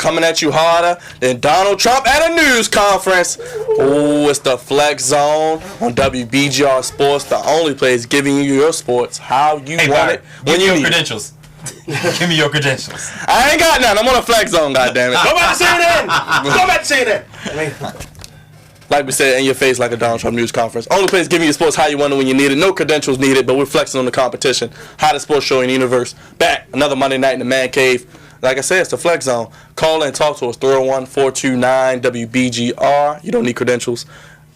coming at you harder than Donald Trump at a news conference. Ooh, it's the Flex Zone on WBGR Sports, the only place giving you your sports how you want it when you need credentials. Give me your credentials. I ain't got none. I'm on a Flex Zone, goddammit. Go back to CNN. Go back to CNN. Like we said, in your face like a Donald Trump news conference. Only place giving you sports how you want it when you need it. No credentials needed, but we're flexing on the competition. Hottest sports show in the universe. Back another Monday night in the man cave. Like I said, it's the Flex Zone. Call and talk to us. 301-429-WBGR. You don't need credentials.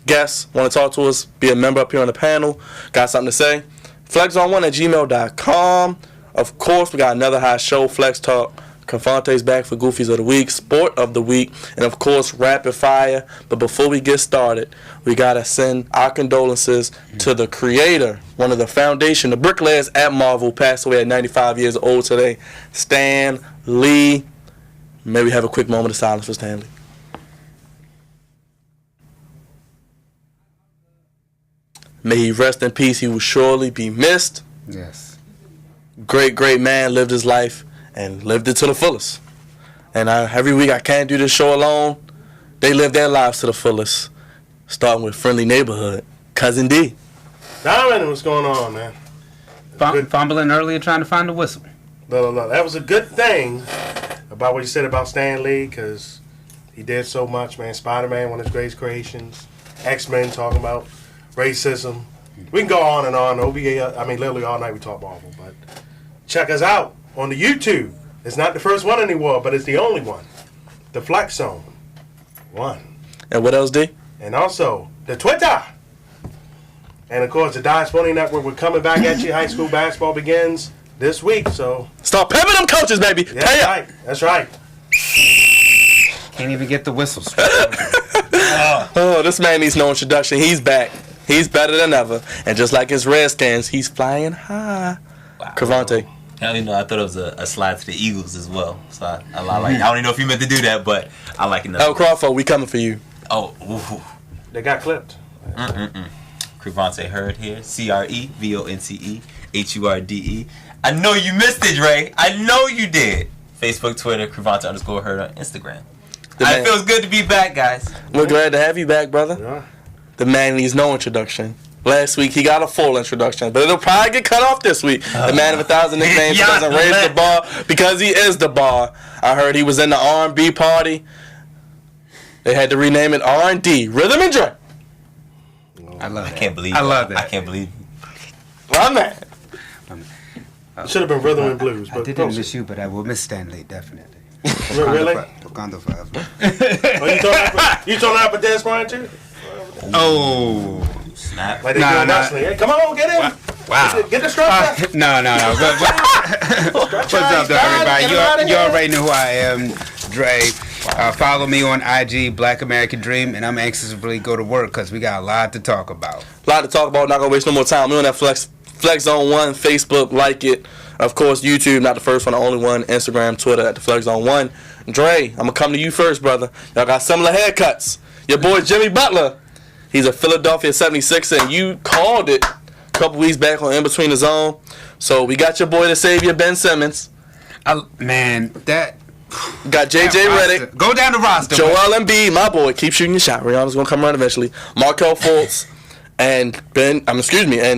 Guests, want to talk to us? Be a member up here on the panel. Got something to say? FlexZone1@gmail.com. Of course, we got another hot show, Flex Talk. Crevonte's back for Goofies of the Week, Sport of the Week, and of course, Rapid Fire. But before we get started, we got to send our condolences to the creator, one of the foundation, the bricklayers at Marvel, passed away at 95 years old today, Stan Lee. May we have a quick moment of silence for Stan Lee. May he rest in peace. He will surely be missed. Yes. Great man, lived his life and lived it to the fullest. And every week I can't do this show alone. They live their lives to the fullest. Starting with Friendly Neighborhood, Cousin D. Diamond, what's going on, man? Fumbling earlier trying to find the whistle. No. That was a good thing about what you said about Stan Lee, because he did so much, man. Spider-Man, one of his greatest creations. X-Men, talking about racism. We can go on and on. OVA, literally all night we talk Marvel. But check us out on the YouTube. It's not the first one anymore, but it's the only one. The Flex Zone 1. And what else, D? And also the Twitter. And of course the Diaspora Network. We're coming back at you. High school basketball begins this week, so start pimping them coaches, baby. Yeah, that's right. That's right. Can't even get the whistle straight. Oh, this man needs no introduction. He's back. He's better than ever. And just like his Redskins, he's flying high. Wow. Crevonte. I thought it was a slide to the Eagles as well. So I don't even know if you meant to do that, but I like it. El Crawford, we coming for you. Oh, ooh. They got clipped. Crevonte Hurd here. CREVONTEHURDE. I know you missed it, Ray. I know you did. Facebook, Twitter, Crevonte_Hurd on Instagram. It feels good to be back, guys. We're glad to have you back, brother. Yeah. The man needs no introduction. Last week he got a full introduction, but it'll probably get cut off this week. The man of 1,000 nicknames doesn't raise the bar because he is the bar. I heard he was in the R&B party. They had to rename it R&D, Rhythm and Dre. I love it. I can't believe it. My man. Should have been Rhythm and Blues. But I didn't miss you, but I will miss Stanley, definitely. Really? Wakanda forever. You told her for Dez Bryant too? Oh. Snap. Like they do wrestling. Hey, come on, get in. Wow. Get the strap up. No. What's up, everybody? You already know who I am, Dre. Follow me on IG, Black American Dream, and I'm anxious to really go to work because we got a lot to talk about. Not gonna waste no more time. We on that Flex Zone 1, Facebook, like it. Of course, YouTube, not the first one, the only one. Instagram, Twitter at the Flex Zone 1. Dre, I'm gonna come to you first, brother. Y'all got similar haircuts. Your boy Jimmy Butler, he's a Philadelphia 76er, and you called it a couple weeks back on In Between the Zone. So we got your boy the savior, Ben Simmons. Got JJ Redick. Go down the roster. Joel Embiid, my boy, keep shooting your shot. Rihanna's gonna come around eventually. Markelle Fultz and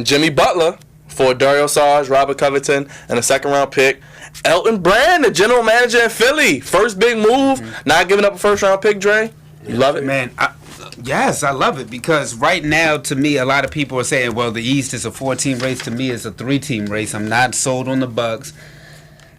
Jimmy Butler for Dario Saric, Robert Covington, and a second-round pick. Elton Brand, the general manager in Philly. First big move. Not giving up a first-round pick, Dre. You love it? Man, yes, I love it because right now, to me, a lot of people are saying, well, the East is a 4-team race. To me, it's a 3-team race. I'm not sold on the Bucks.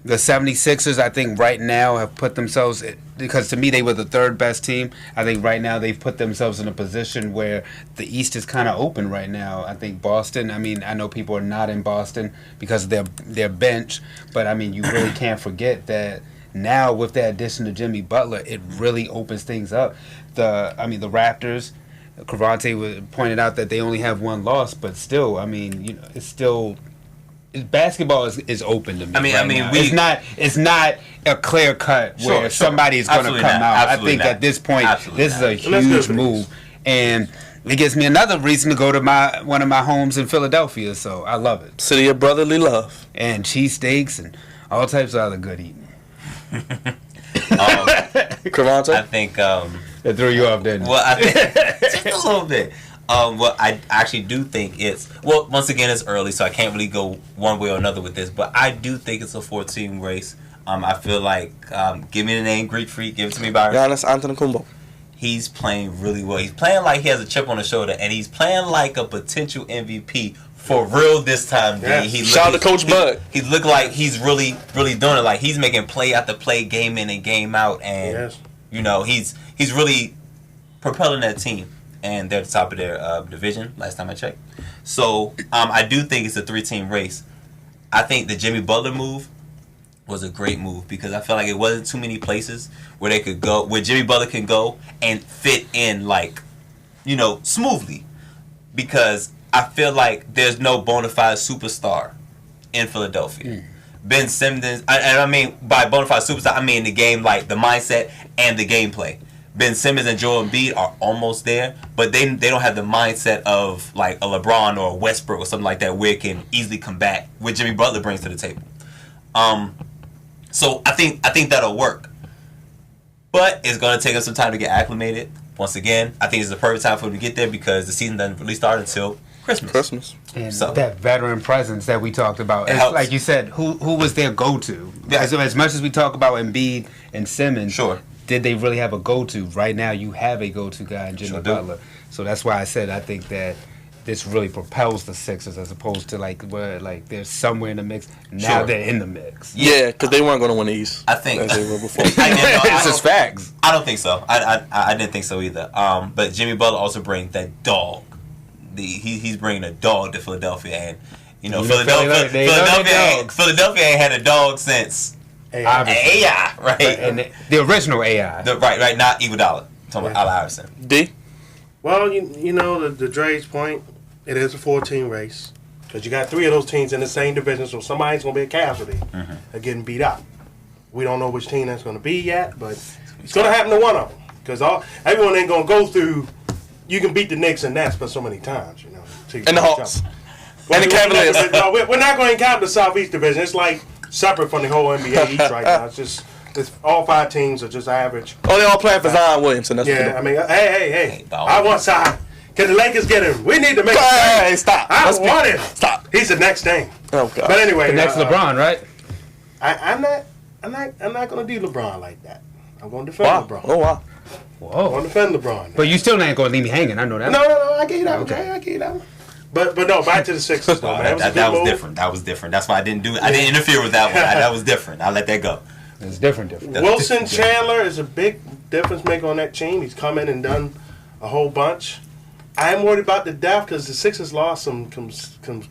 The 76ers, I think, right now have put themselves, because to me they were the third best team. I think right now they've put themselves in a position where the East is kind of open right now. I think Boston, I know people are not in Boston because of their bench, but, you really can't forget that now with the addition of Jimmy Butler, it really opens things up. The Raptors, Crevonte pointed out that they only have one loss, but still, it's still... Basketball is open to me. It's not a clear cut where somebody is going to come out. I think at this point, this is a huge move, and it gives me another reason to go to one of my homes in Philadelphia. So I love it. City of brotherly love and cheesesteaks and all types of other good eating. Crevonte? I think. It threw you off, didn't it? Well, I think just a little bit. Well, I actually do think it's once again it's early, so I can't really go one way or another with this. But I do think it's a 4-team race. I feel like give me the name Greek Freak, give it to me, Byron. Giannis Antetokounmpo. He's playing really well. He's playing like he has a chip on his shoulder, and he's playing like a potential MVP for real this time. Yeah. Shout out to Coach Bud. He looked like he's really, really doing it. Like he's making play after play, game in and game out, and he's really propelling that team. And they're at the top of their division. Last time I checked, so I do think it's a 3-team race. I think the Jimmy Butler move was a great move because I felt like it wasn't too many places where they could go, where Jimmy Butler can go and fit in smoothly. Because I feel like there's no bona fide superstar in Philadelphia. Ben Simmons, and I mean by bona fide superstar, I mean the game, like the mindset and the gameplay. Ben Simmons and Joel Embiid are almost there, but they don't have the mindset of like a LeBron or a Westbrook or something like that where it can easily combat what Jimmy Butler brings to the table. So I think that'll work, but it's gonna take us some time to get acclimated. Once again, I think it's the perfect time for him to get there because the season doesn't really start until Christmas. And that veteran presence that we talked about, like you said, who was their go-to? Yeah. As much as we talk about Embiid and Simmons, sure. Did they really have a go-to? Right now, you have a go-to guy in Jimmy Sure Butler. So that's why I said I think that this really propels the Sixers as opposed to where they're somewhere in the mix. Now Sure. they're in the mix. Yeah, because they weren't going to win the East. I think as they were before. It's just facts. I don't think so. I didn't think so either. But Jimmy Butler also brings that dog. He's bringing a dog to Philadelphia, and Philadelphia ain't had a dog since AI, right? And the original AI. Right, not Iguodala. Talking about Al Iverson. D? Well, the Dre's point, it is a 4-team race. Because you got 3 of those teams in the same division, so somebody's going to be a casualty of getting beat up. We don't know which team that's going to be yet, but it's going to happen to one of them. Because everyone ain't going to go through, you can beat the Knicks and Nets but so many times, And the Hawks. And the Cavaliers. We're not going to encounter the Southeast Division. It's like separate from the whole NBA East right now. It's all 5 teams are just average. Oh, they all playing for Zion Williamson. That's I mean, hey. I want Zion. Can the Lakers get him? We need to make Hey, stop. I want him. Stop. He's the next thing. Oh, God. But anyway. The next LeBron, right? I'm not going to do LeBron like that. I'm going to defend LeBron. Oh, wow. I'm going to defend LeBron. But you still ain't going to leave me hanging. I know that. No. I get you that one. I get you that one. But no, back to the Sixers though, man. That was different. That was different. That's why I didn't do it. I didn't interfere with that one. That was different. I let that go. It's different. Wilson Chandler is a big difference maker on that team. He's come in and done a whole bunch. I'm worried about the depth because the Sixers lost some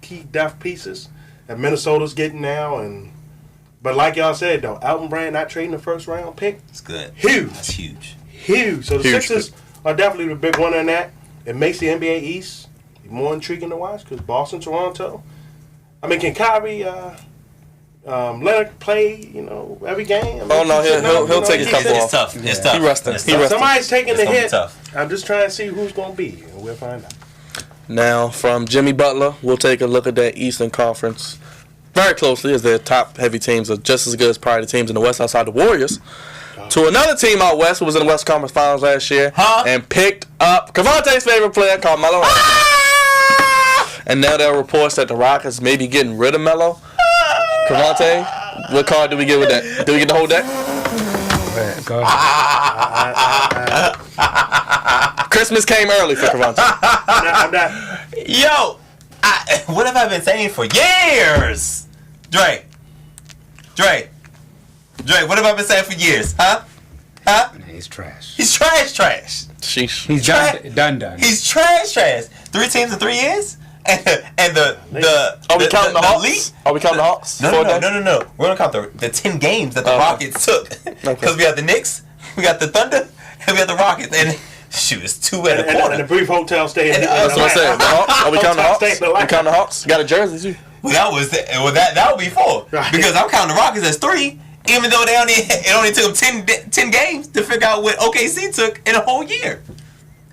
key depth pieces that Minnesota's getting now. But like y'all said though, Elton Brand not trading the first round pick. It's good. Huge. It's huge. So the Sixers are definitely the big one in that. It makes the NBA East more intriguing to watch because Boston, Toronto. I mean, can Kyrie Leonard play? Every game. He'll take his couple off. off. It's tough. He resting. Somebody's taking the hit. Tough. I'm just trying to see who's going to be, and we'll find out. Now, from Jimmy Butler, we'll take a look at that Eastern Conference very closely as their top heavy teams are just as good as prior teams in the West outside the Warriors. To another team out West who was in the West Conference Finals last year and picked up Crevonte's favorite player, Carmelo Anthony. And now there are reports that the Rockets may be getting rid of Melo. Crevonte, what card do we get with that? Do we get the whole deck? Go ahead. Christmas came early for Crevonte. I'm not. Yo, what have I been saying for years? Dre, what have I been saying for years? Huh? He's trash. He's trash. Sheesh. He's done. He's trash. 3 teams in 3 years? And the Are we counting the Hawks? elite? Are we counting the Hawks? No. We're gonna count the 10 games that the Rockets took. Because we got the Knicks, we got the Thunder, and we got the Rockets. And shoot, it's 2 and a quarter. And a brief hotel stay in That's what I said. The Hawks? Are we counting the Hawks? We counting the Hawks? Got a jersey too. Well, that would be 4. Right. Because I'm counting the Rockets as 3, even though it only took them 10 games to figure out what OKC took in a whole year,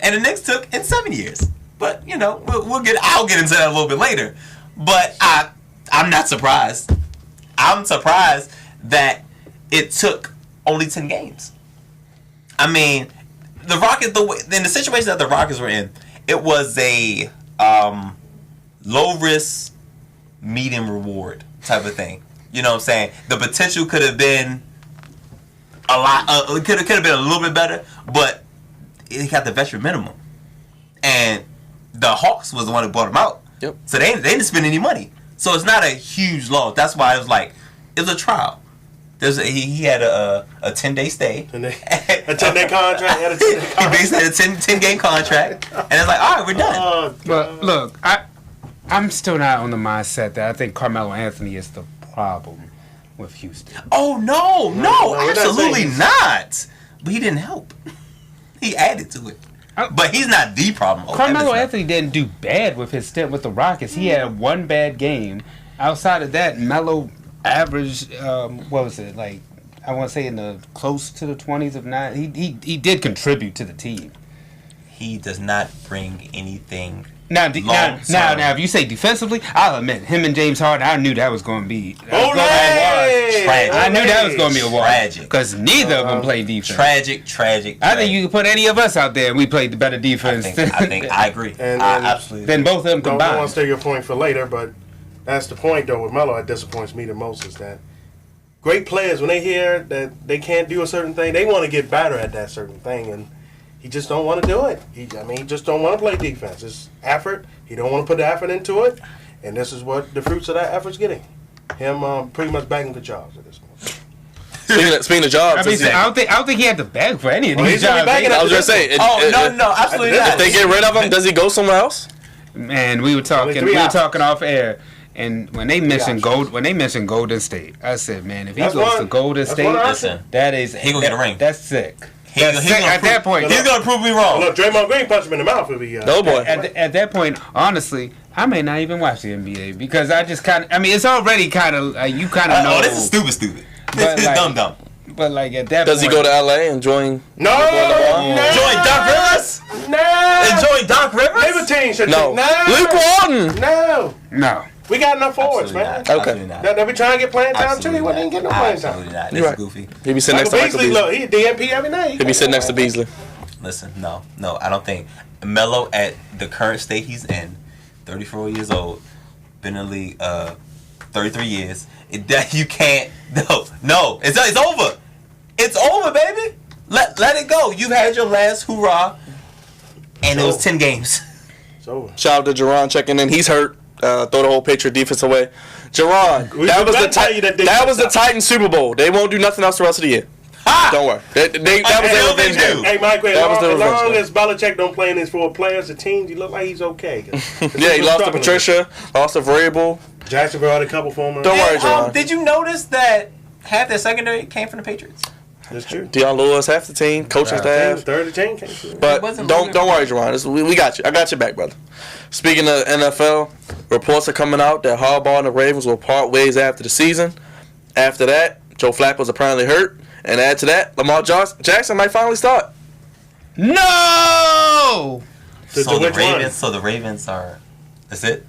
and the Knicks took in 7 years. But I'll get into that a little bit later. But I'm not surprised. I'm surprised that it took only 10 games. I mean, the Rockets, in the situation that the Rockets were in, it was a low risk, medium reward type of thing. You know what I'm saying? The potential could have been a lot. It could have been a little bit better, but it got the veteran minimum, and the Hawks was the one who bought him out. Yep. So they didn't spend any money. So it's not a huge loss. That's why it was like it was a trial. He had a 10-day stay. A 10-day contract. He had a 10-day contract. He basically had a 10-game contract, and it's like, all right, we're done. But look, I'm still not on the mindset that I think Carmelo Anthony is the problem with Houston. Oh no, absolutely saying not. But he didn't help. He added to it. But he's not the problem. Carmelo Anthony didn't do bad with his stint with the Rockets. He had one bad game. Outside of that, Melo averaged, what was it, like, I want to say in the close to the 20s of 9. He did contribute to the team. He does not bring anything. Now, if you say defensively, I'll admit, him and James Harden, I knew that was going to be Tragic. I knew that was going to be a war. Tragic. Because neither of them play defense. Tragic. I think you could put any of us out there and we played the better defense. I agree. And absolutely. Then both of them combined. I want to steal your point for later, but that's the point, though, with Melo that disappoints me the most is that great players, when they hear that they can't do a certain thing, they want to get better at that certain thing, and he just don't want to do it. He just don't want to play defense. It's effort. He don't want to put the effort into it, and this is what the fruits of that effort's getting. Him pretty much bagging the jobs at this point. Speaking of jobs, I don't think he had to beg for any of these jobs. I was just saying. No, absolutely not. If they get rid of him, does he go somewhere else? Man, we were talking off air, and when they mentioned Golden State, I said, man, if he goes to Golden State, that is he gonna get a ring. That's sick. At that point, he's gonna prove me wrong. Look, Draymond Green punched him in the mouth if he. No boy. At that point, honestly, I may not even watch the NBA because I just kind of. I mean, it's already kind of you kind of know. Oh, this is stupid. This is dumb. But like at that does point, he go to LA and join? No. Join Doc Rivers? No. Join Doc Rivers? Libertine should No. Luke Walton. No. We got enough forwards, man. Okay. Now we trying to get playing time too. He wasn't even getting no playing time. Absolutely not. You're This right. is goofy. He'll be sitting next to Michael Beasley. Beasley. Look, he DMP every night. He'll be sitting next to Beasley. Listen, no, I don't think Melo at the current state he's in, 34 years old, been in the league 33 years. You can't. No, it's over. It's over, baby. Let it go. You've had your last hoorah, and it was 10 games. It's over. Shout out to Jerron checking in. He's hurt. Throw the whole Patriot defense away. Jerron, that was the Titans Super Bowl. They won't do nothing else the rest of the year. Don't worry. That was their revenge game. Hey, Mike, as long as Belichick don't play in his four players, the teams, he look like he's okay. Yeah, he lost to Patricia, lost to Vrabel. Jacksonville had a couple for him. Don't worry, Jerron. Did you notice that half their secondary came from the Patriots? That's true. Deion Lewis, half the team, coaching staff. Third of the team came through. But don't worry, Jerron. We got you. I got your back, brother. Speaking of NFL, reports are coming out that Harbaugh and the Ravens will part ways after the season. After that, Joe Flacco's apparently hurt. And add to that, Lamar Jackson might finally start. No! So the Ravens are. That's it?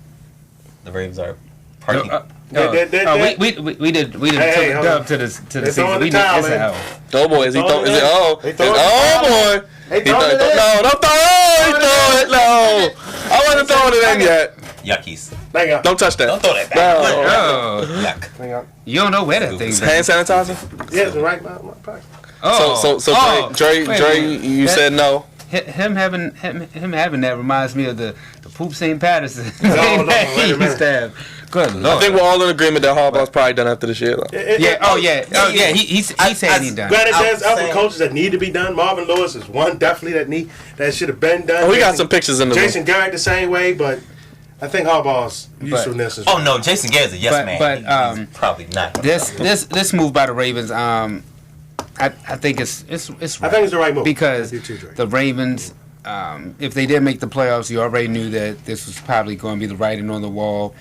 The Ravens are parking. We did a dub to the season. We did this out. Oh boy, is he throwing? Is it? Oh boy. He throw it. No, don't throw it. He throw it. No, I wasn't throwing it in yet. Yuckies. Don't touch that. Don't throw that back. No. Yuck. You don't know where that thing's Hand sanitizer. Yeah, it's right by my pocket. So Dre, you said no. Him having that reminds me of the poop St. Patterson. No, wait a minute. Good Lord. I think we're all in agreement that Harbaugh's probably done after this year. He's saying he's done. Granted, there's other coaches that need to be done. Marvin Lewis is one definitely that should have been done. Oh, we got some pictures in the Jason Garrett the same way, but I think Harbaugh's usefulness is. Oh no, Jason Garrett's a yes man. But he's probably not. This move by the Ravens, I think it's right. I think it's the right move because the Ravens, if they did make the playoffs, you already knew that this was probably going to be the writing on the wall.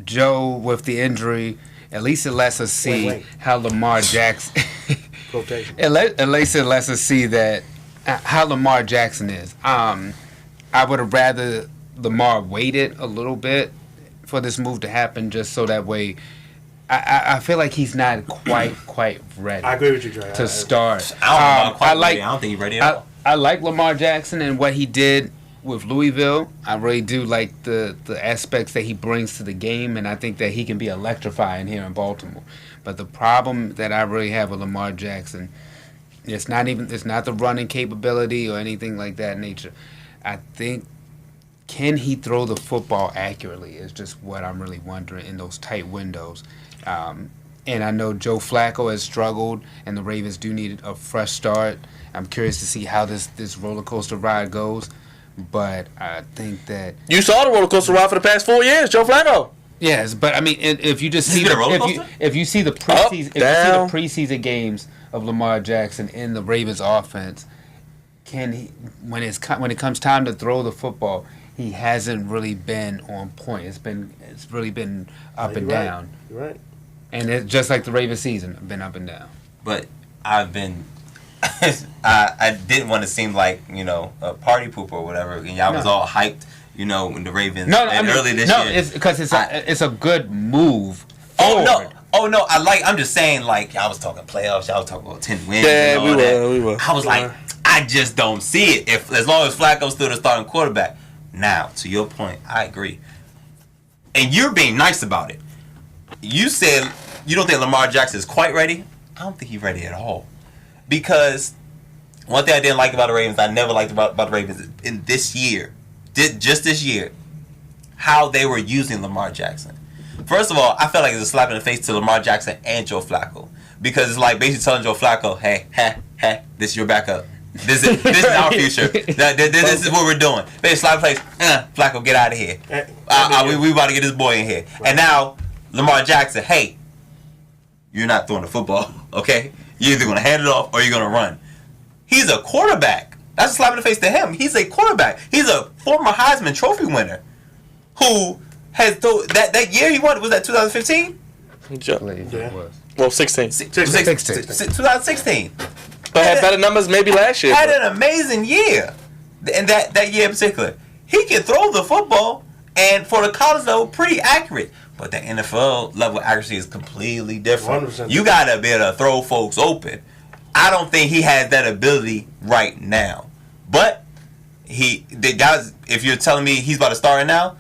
Joe with the injury, at least it lets us see how Lamar Jackson. At least it lets us see that how Lamar Jackson is. I would have rather Lamar waited a little bit for this move to happen, just so that way I feel like he's not quite ready. I agree with you, Dre. To start. I don't know quite ready. I don't think he's ready at all. I like Lamar Jackson and what he did with Louisville. I really do like the aspects that he brings to the game, and I think that he can be electrifying here in Baltimore. But the problem that I really have with Lamar Jackson, it's not the running capability or anything like that nature. I think, can he throw the football accurately is just what I'm really wondering in those tight windows. And I know Joe Flacco has struggled, and the Ravens do need a fresh start. I'm curious to see how this roller coaster ride goes, but I think that you saw the roller coaster ride for the past 4 years, Joe Flacco. Yes, but I mean, if you just see if you see the preseason games of Lamar Jackson in the Ravens offense, can he when it comes time to throw the football, he hasn't really been on point. It's really been up and down. You're right. And it's just like the Ravens season, been up and down. But I've been. I didn't want to seem like, a party pooper or whatever. And y'all was all hyped, when the Ravens early this year. No, it's because it's a good move forward. Oh no! I'm just saying, like, y'all was talking playoffs. Y'all was talking about 10 wins. Yeah, we were. I was like, I just don't see it. As long as Flacco's still the starting quarterback. Now, to your point, I agree. And you're being nice about it. You said you don't think Lamar Jackson is quite ready. I don't think he's ready at all. Because one thing I didn't like about the Ravens, I never liked about the Ravens in this year, just this year, how they were using Lamar Jackson. First of all, I felt like it was a slap in the face to Lamar Jackson and Joe Flacco. Because it's like basically telling Joe Flacco, hey, this is your backup. This is our future. This is what we're doing. Basically, slap in the face, Flacco, get out of here. We about to get this boy in here. Right. And now, Lamar Jackson, hey, you're not throwing the football, okay? You're either going to hand it off or you're going to run. He's a quarterback. That's a slap in the face to him. He's a quarterback. He's a former Heisman Trophy winner who has that year he won, was that 2015? Yeah. Well, 16. 2016. But had better numbers maybe last year. Had an amazing year. And that year in particular. He can throw the football, and for the college level, pretty accurate. But the NFL level accuracy is completely different. 100%. You got to be able to throw folks open. I don't think he has that ability right now. But if you're telling me he's about to start right now,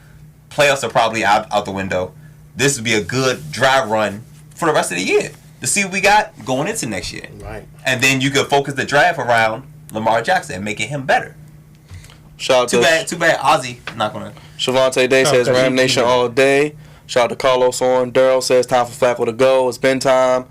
playoffs are probably out the window. This would be a good dry run for the rest of the year to see what we got going into next year. Right. And then you could focus the draft around Lamar Jackson and making him better. Too bad Ozzy not going to. Shavante Day says Ram Nation all day. Shout out to Carlos on. Daryl says time for Flacco to go. It's been time.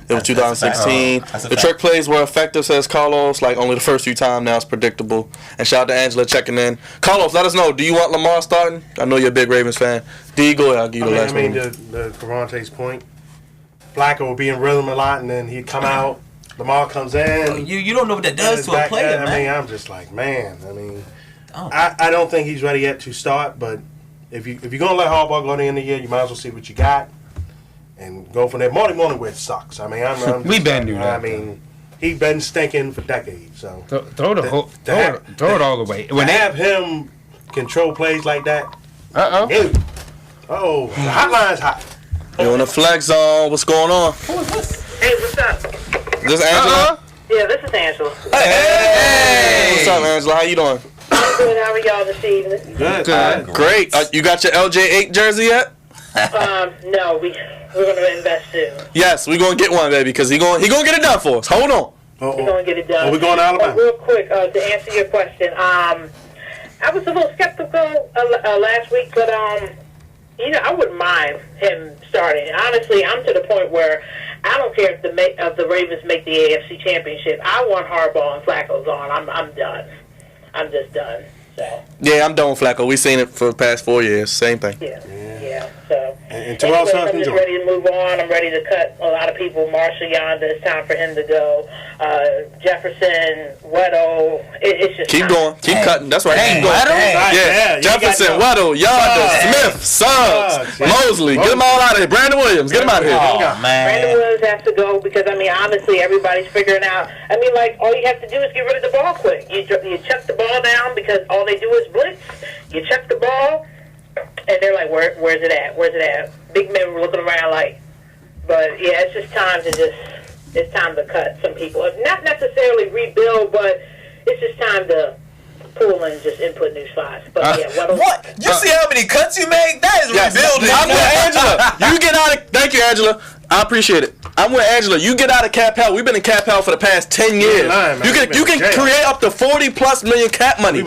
It was 2016. The trick plays were effective, says Carlos. Like only the first few times now it's predictable. And shout out to Angela checking in. Carlos, let us know. Do you want Lamar starting? I know you're a big Ravens fan. D, go ahead. I'll give you the last one. The Crevonte's point. Flacco will be in rhythm a lot, and then he'd come out. Lamar comes in. You don't know what that does to a player, man. I'm just like, I don't think he's ready yet to start, but if you're going to let Harbaugh go to the end of the year, you might as well see what you got and go from there. Marty Morningwith sucks. We've been doing that. He's been stinking for decades. So throw it all the way. When they have him control plays like that. The hotline's hot. You on the flex zone? What's going on? Hey, what's up? Is this Angela? Yeah, this is Angela. Hey! What's up, Angela? How you doing? I'm good. How are y'all this evening? Good. Great. You got your LJ8 jersey yet? No, we're gonna invest soon. Yes, we're gonna get one, baby, because he gonna get it done for us. Hold on. We're gonna get it done. Are we going to Alabama? Real quick, to answer your question, I was a little skeptical last week, but I wouldn't mind him starting. Honestly, I'm to the point where I don't care if the Ravens make the AFC Championship. I want Harbaugh and Flacco gone. I'm done. I'm just done. So. Yeah, I'm done with Flacco. We've seen it for the past 4 years. Same thing. Yeah. So. And Terrell I'm just ready to move on. I'm ready to cut a lot of people. Marshall Yonda, it's time for him to go. Jefferson, Weddle, it's just keep time. Going. Keep cutting. That's right. Keep going. Yeah. Jefferson, Weddle, Yonda, Smith, Suggs, Mosley. Get them all out of here. Brandon Williams, get him out of here. Oh, man. Brandon Williams has to go because, honestly, everybody's figuring out. All you have to do is get rid of the ball quick. You chuck the ball down because all they do is blitz. You chuck the ball. And they're like, where's it at? Where's it at? Big men were looking around like, But yeah, it's just time to cut some people. Not necessarily rebuild, but it's just time to pull and just input new spots. But what? You see how many cuts you make? That is rebuilding. I'm with Angela. You get out of. Thank you, Angela. I appreciate it. I'm with Angela. You get out of cap hell. We've been in cap hell for the past 10 years. You can create up to 40+ million cap money. You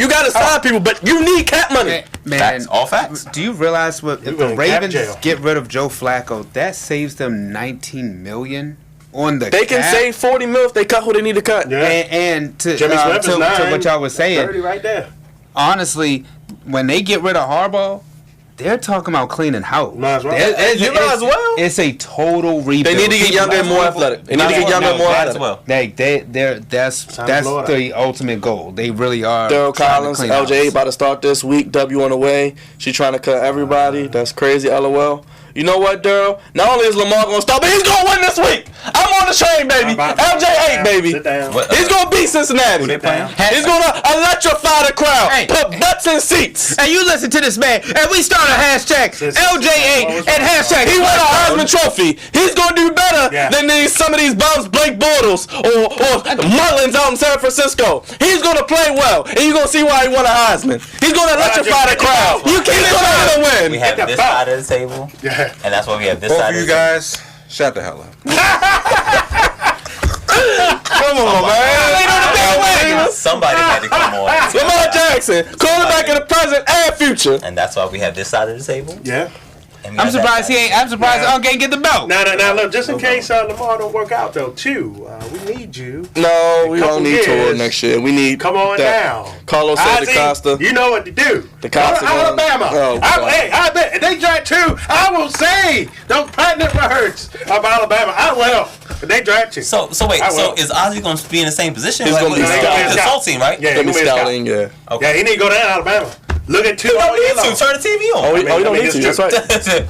got to sign people, but you need cap money. Man, facts, all facts. Do you realize if the Ravens get rid of Joe Flacco, that saves them $19 million on the They can cap? save $40 million if they cut who they need to cut. Yeah. And to Jimmy Smith is 9, to what y'all was saying, 30 right there. honestly, when they get rid of Harbaugh, they're talking about cleaning house. Might as well. You might as well. It's a total rebuild. They need to get younger and more athletic. They need to get younger and more athletic. Well. That's the ultimate goal. They really are. Daryl Collins, LJ house. about to start this week. W on the way. She trying to cut everybody. That's crazy. LOL. You know what, Daryl? Not only is Lamar going to start, but he's going to win this week. I'm on the train, baby. LJ 8, baby. He's going to beat Cincinnati. He's going to electrify the crowd. Hey. Put butts in seats. Hey, you listen to this man, and we start a hashtag LJ8 and hashtag. He won a Heisman Trophy. He's going to do better than some of these bums, Blake Bortles or Mullins out in San Francisco. He's going to play well, and you're going to see why he won a Heisman. He's going to electrify the crowd. He's going to win. We have this side of the table. Yeah. And that's why we have this Both side of you of the guys, shut the hell up. Come on, man. Somebody had to come on. Lamar Jackson, quarterback of the present and future. And that's why we have this side of the table. Yeah. And we I'm have that surprised side. he ain't. I'm surprised Unc ain't get the belt. Now, look, just in case Lamar don't work out, though, too, we need you. No, we don't need Tua years. next year. We need Come on that. down. Carlos said Ozzie, DaCosta. You know what to do. DaCosta Go to Alabama. I bet if they draft 2, I will say those platinum words of Alabama. I will. If they draft 2. So wait. So is Ozzie going to be in the same position? He's gonna be consulting, right? Yeah, He's going to be scouting, yeah. Okay. Yeah, he need to go down to Alabama. Look at 2 all year long. Turn the TV on. Oh, you don't need to. That's right.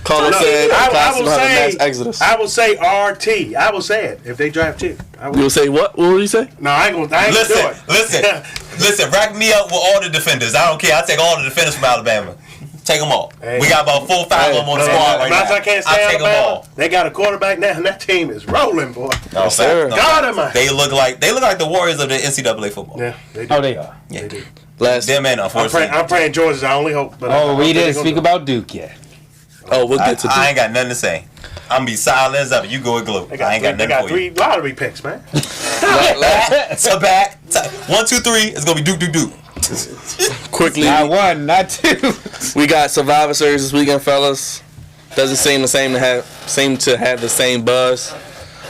Carlos said DaCosta will have a mass exodus. I will say RT. I will say it if they draft 2. You will say what? What will you say? No, I ain't gonna do it. Listen. Rack me up with all the defenders. I don't care. I take all the defenders from Alabama. Take them all. Hey. We got about 4 or 5 of them on the squad right now. I can't say Alabama. They got a quarterback now, and that team is rolling, boy. No, sir. God almighty. They look like the Warriors of the NCAA football. Yeah, they do. Oh, they are. Yeah. They do. Them and unfortunately. I'm praying Georgia's our only hope. But Oh, we didn't speak about Duke yet. Oh, we'll get to I ain't got nothing to say. I'm gonna be silent as ever. You go with glue. I ain't got They nothing got for you. 3 lottery picks, man. To back. 1, 2, 3. It's gonna be Duke. quickly. Not 1, not 2. We got Survivor Series this weekend, fellas. Doesn't seem to have the same buzz.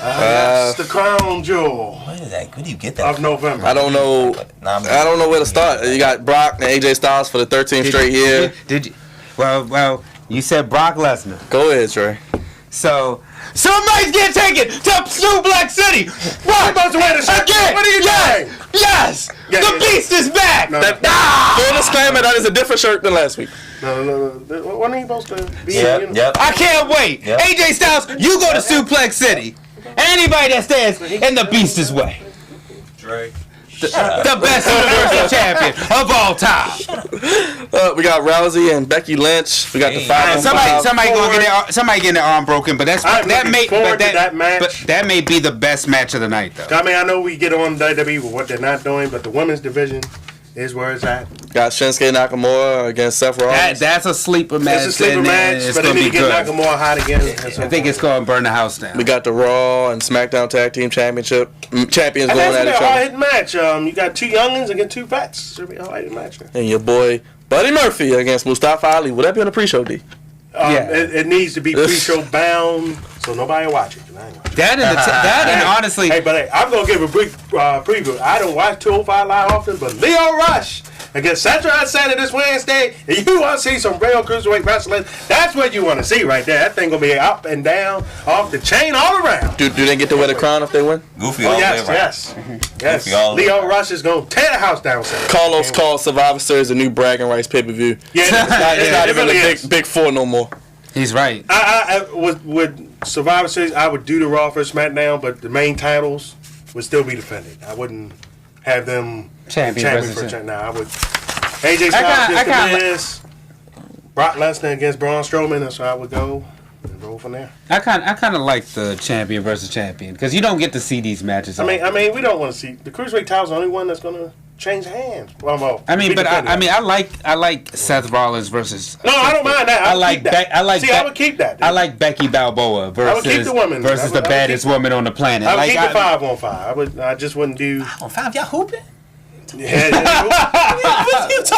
That's the crown jewel What is that? Where do you get that? of November. I don't know. I don't know where to start. You got Brock and AJ Styles for the 13th straight year. Did you? Well, you said Brock Lesnar. Go ahead, Trey. So somebody's getting taken to Sioux Black City. What? Supposed to wear the shirt. Again? What are you doing? Yes. The Beast is back. No. Full disclaimer, that is a different shirt than last week. No. When are you supposed to be? Yep. I can't wait. Yep. AJ Styles, you go to Suplex City. Anybody that stands in the Beast's way. Drake. The best Universal Champion of all time. We got Rousey and Becky Lynch. We got the 5-on-5. Somebody getting their arm broken, but I'm looking forward to that match. But that may be the best match of the night, though. I mean, I know we get on WWE with what they're not doing, but the women's division is where it's at. Got Shinsuke Nakamura against Seth Rollins. That's a sleeper match. It's a sleeper match, it's but they gonna need to be get good. Nakamura hot again. I think it's going to burn the house down. We got the Raw and SmackDown Tag Team Championship champions And going that's at a each other. hard-hitting match. You got 2 youngins against 2 vets. Should be a hard-hitting match. And your boy Buddy Murphy against Mustafa Ali. Will that be on the pre-show, D? It needs to be pre-show bound, so nobody will watch it. That and honestly, Hey, I'm gonna give a brief preview. I don't watch 205 Live often, but Leo Rush against Central Atlanta this Wednesday, and you want to see some real cruiserweight wrestling. That's what you want to see right there. That thing gonna be up and down, off the chain, all around. Do they get to wear the crown if they win? Goofy all the way around. Yes. Goofy all the way Leo around. Rush is gonna tear the house down. Carlos calls Survivor Series a new bragging rights pay-per-view. Yeah, It's not it even really a is. big 4 no more. he's right. I would Survivor Series, I would do the Raw for SmackDown, but the main titles would still be defended. I wouldn't have them champion for champion. Now I would. AJ Styles against The Miz, Brock Lesnar against Braun Strowman. That's how I would go. and roll from there. I kind of like the champion versus champion because you don't get to see these matches. I mean, we don't want to see the cruiserweight title's the only one that's gonna change hands. Well, I like Seth Rollins versus. No, I don't mind that. I would keep that. Dude. I like Becky Balboa versus the women versus the baddest woman on the planet. I would keep the 5-on-5. I just wouldn't do 5-on-5. Y'all hooping? Yeah,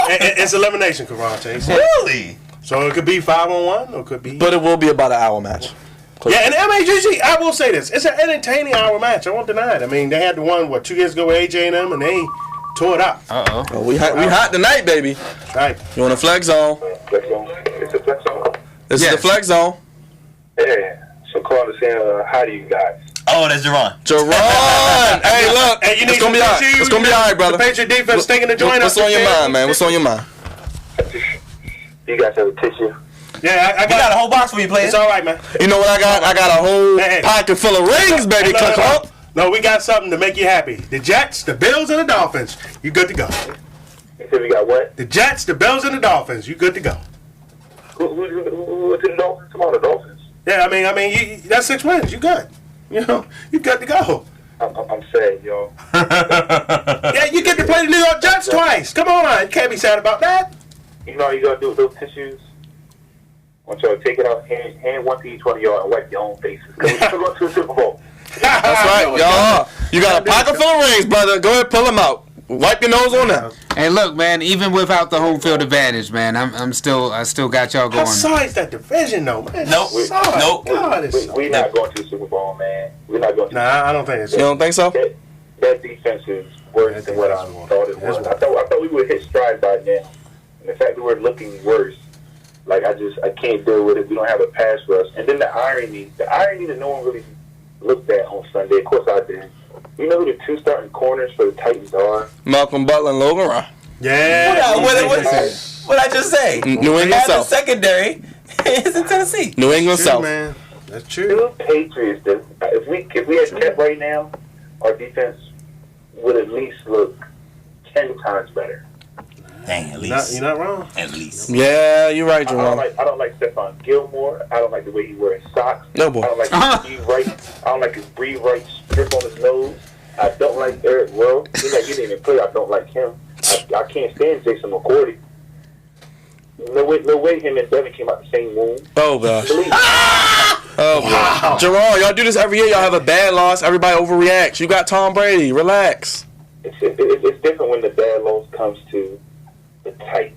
it's elimination, Crevonte. Really? So it could be 5-on-1, or it could be. But it will be about an hour match. Yeah, and MAGG, I will say this: it's an entertaining hour match. I won't deny it. I mean, they had the one 2 years ago with AJ and them, and they tore it up. Oh, we hot tonight, baby. Right. You want a flex zone? Flex zone. It's a flex zone. This is the flex zone. Yeah. So call to say hi to you guys. Oh, that's Jerron. Hey, look. Hey, you need it's gonna be all right. It's gonna be all right, brother. The Patriot defense stinking the joint up. What's on your mind, man? What's on your mind? You guys have a tissue? Yeah, I got a whole box for you, player. It's all right, man. You know what I got? I got a whole pocket full of rings, baby. No, we got something to make you happy. The Jets, the Bills, and the Dolphins. You good to go. You said we got what? The Jets, the Bills, and the Dolphins. You good to go. Who to the Dolphins? Come on, the Dolphins. Yeah, I mean, that's 6 wins. You good. You know, you good to go. I'm sad, yo. Yeah, you get to play the New York Jets twice. Come on, you can't be sad about that. You know how you gotta do with those tissues? I want y'all to take it out, hand one to each one of y'all, and wipe your own faces. Because we're still going to a Super Bowl. That's right, y'all. You got a pocket full of rings, brother. Go ahead, pull them out. Wipe your nose on that. Hey, look, man. Even without the home field advantage, man, I still got y'all going. How sorry is that division, though, man? Nope. God, we're not going to the Super Bowl, man. We're not going to. Nah, I don't think it's. You don't think so? That defense is worse than what I thought it was. I thought we would hit stride by now. And the fact that we're looking worse, like I can't deal with it. We don't have a pass rush. And then the irony that no one really looked at on Sunday. Of course I did. You know who the 2 starting corners for the Titans are? Malcolm Butler and Logan Ryan. Yeah. What I just say? New England South. The secondary is in Tennessee. New England South. Man. That's true. 2 Patriots. If we had kept right now, our defense would at least look 10 times better. Dang, at least. You're not wrong. At least. Yeah, you're right, Jerome. I don't like Stephon Gilmore. I don't like the way he wears socks. No, boy. I don't like his Bree Wright strip on his nose. I don't like Eric Rowe. He didn't even play. I don't like him. I can't stand Jason McCourty. No way him and Devin came out the same womb. Oh, gosh. Oh, wow. Jerome, y'all do this every year. Y'all have a bad loss. Everybody overreacts. You got Tom Brady. Relax. It's different when the bad loss comes to the Titans.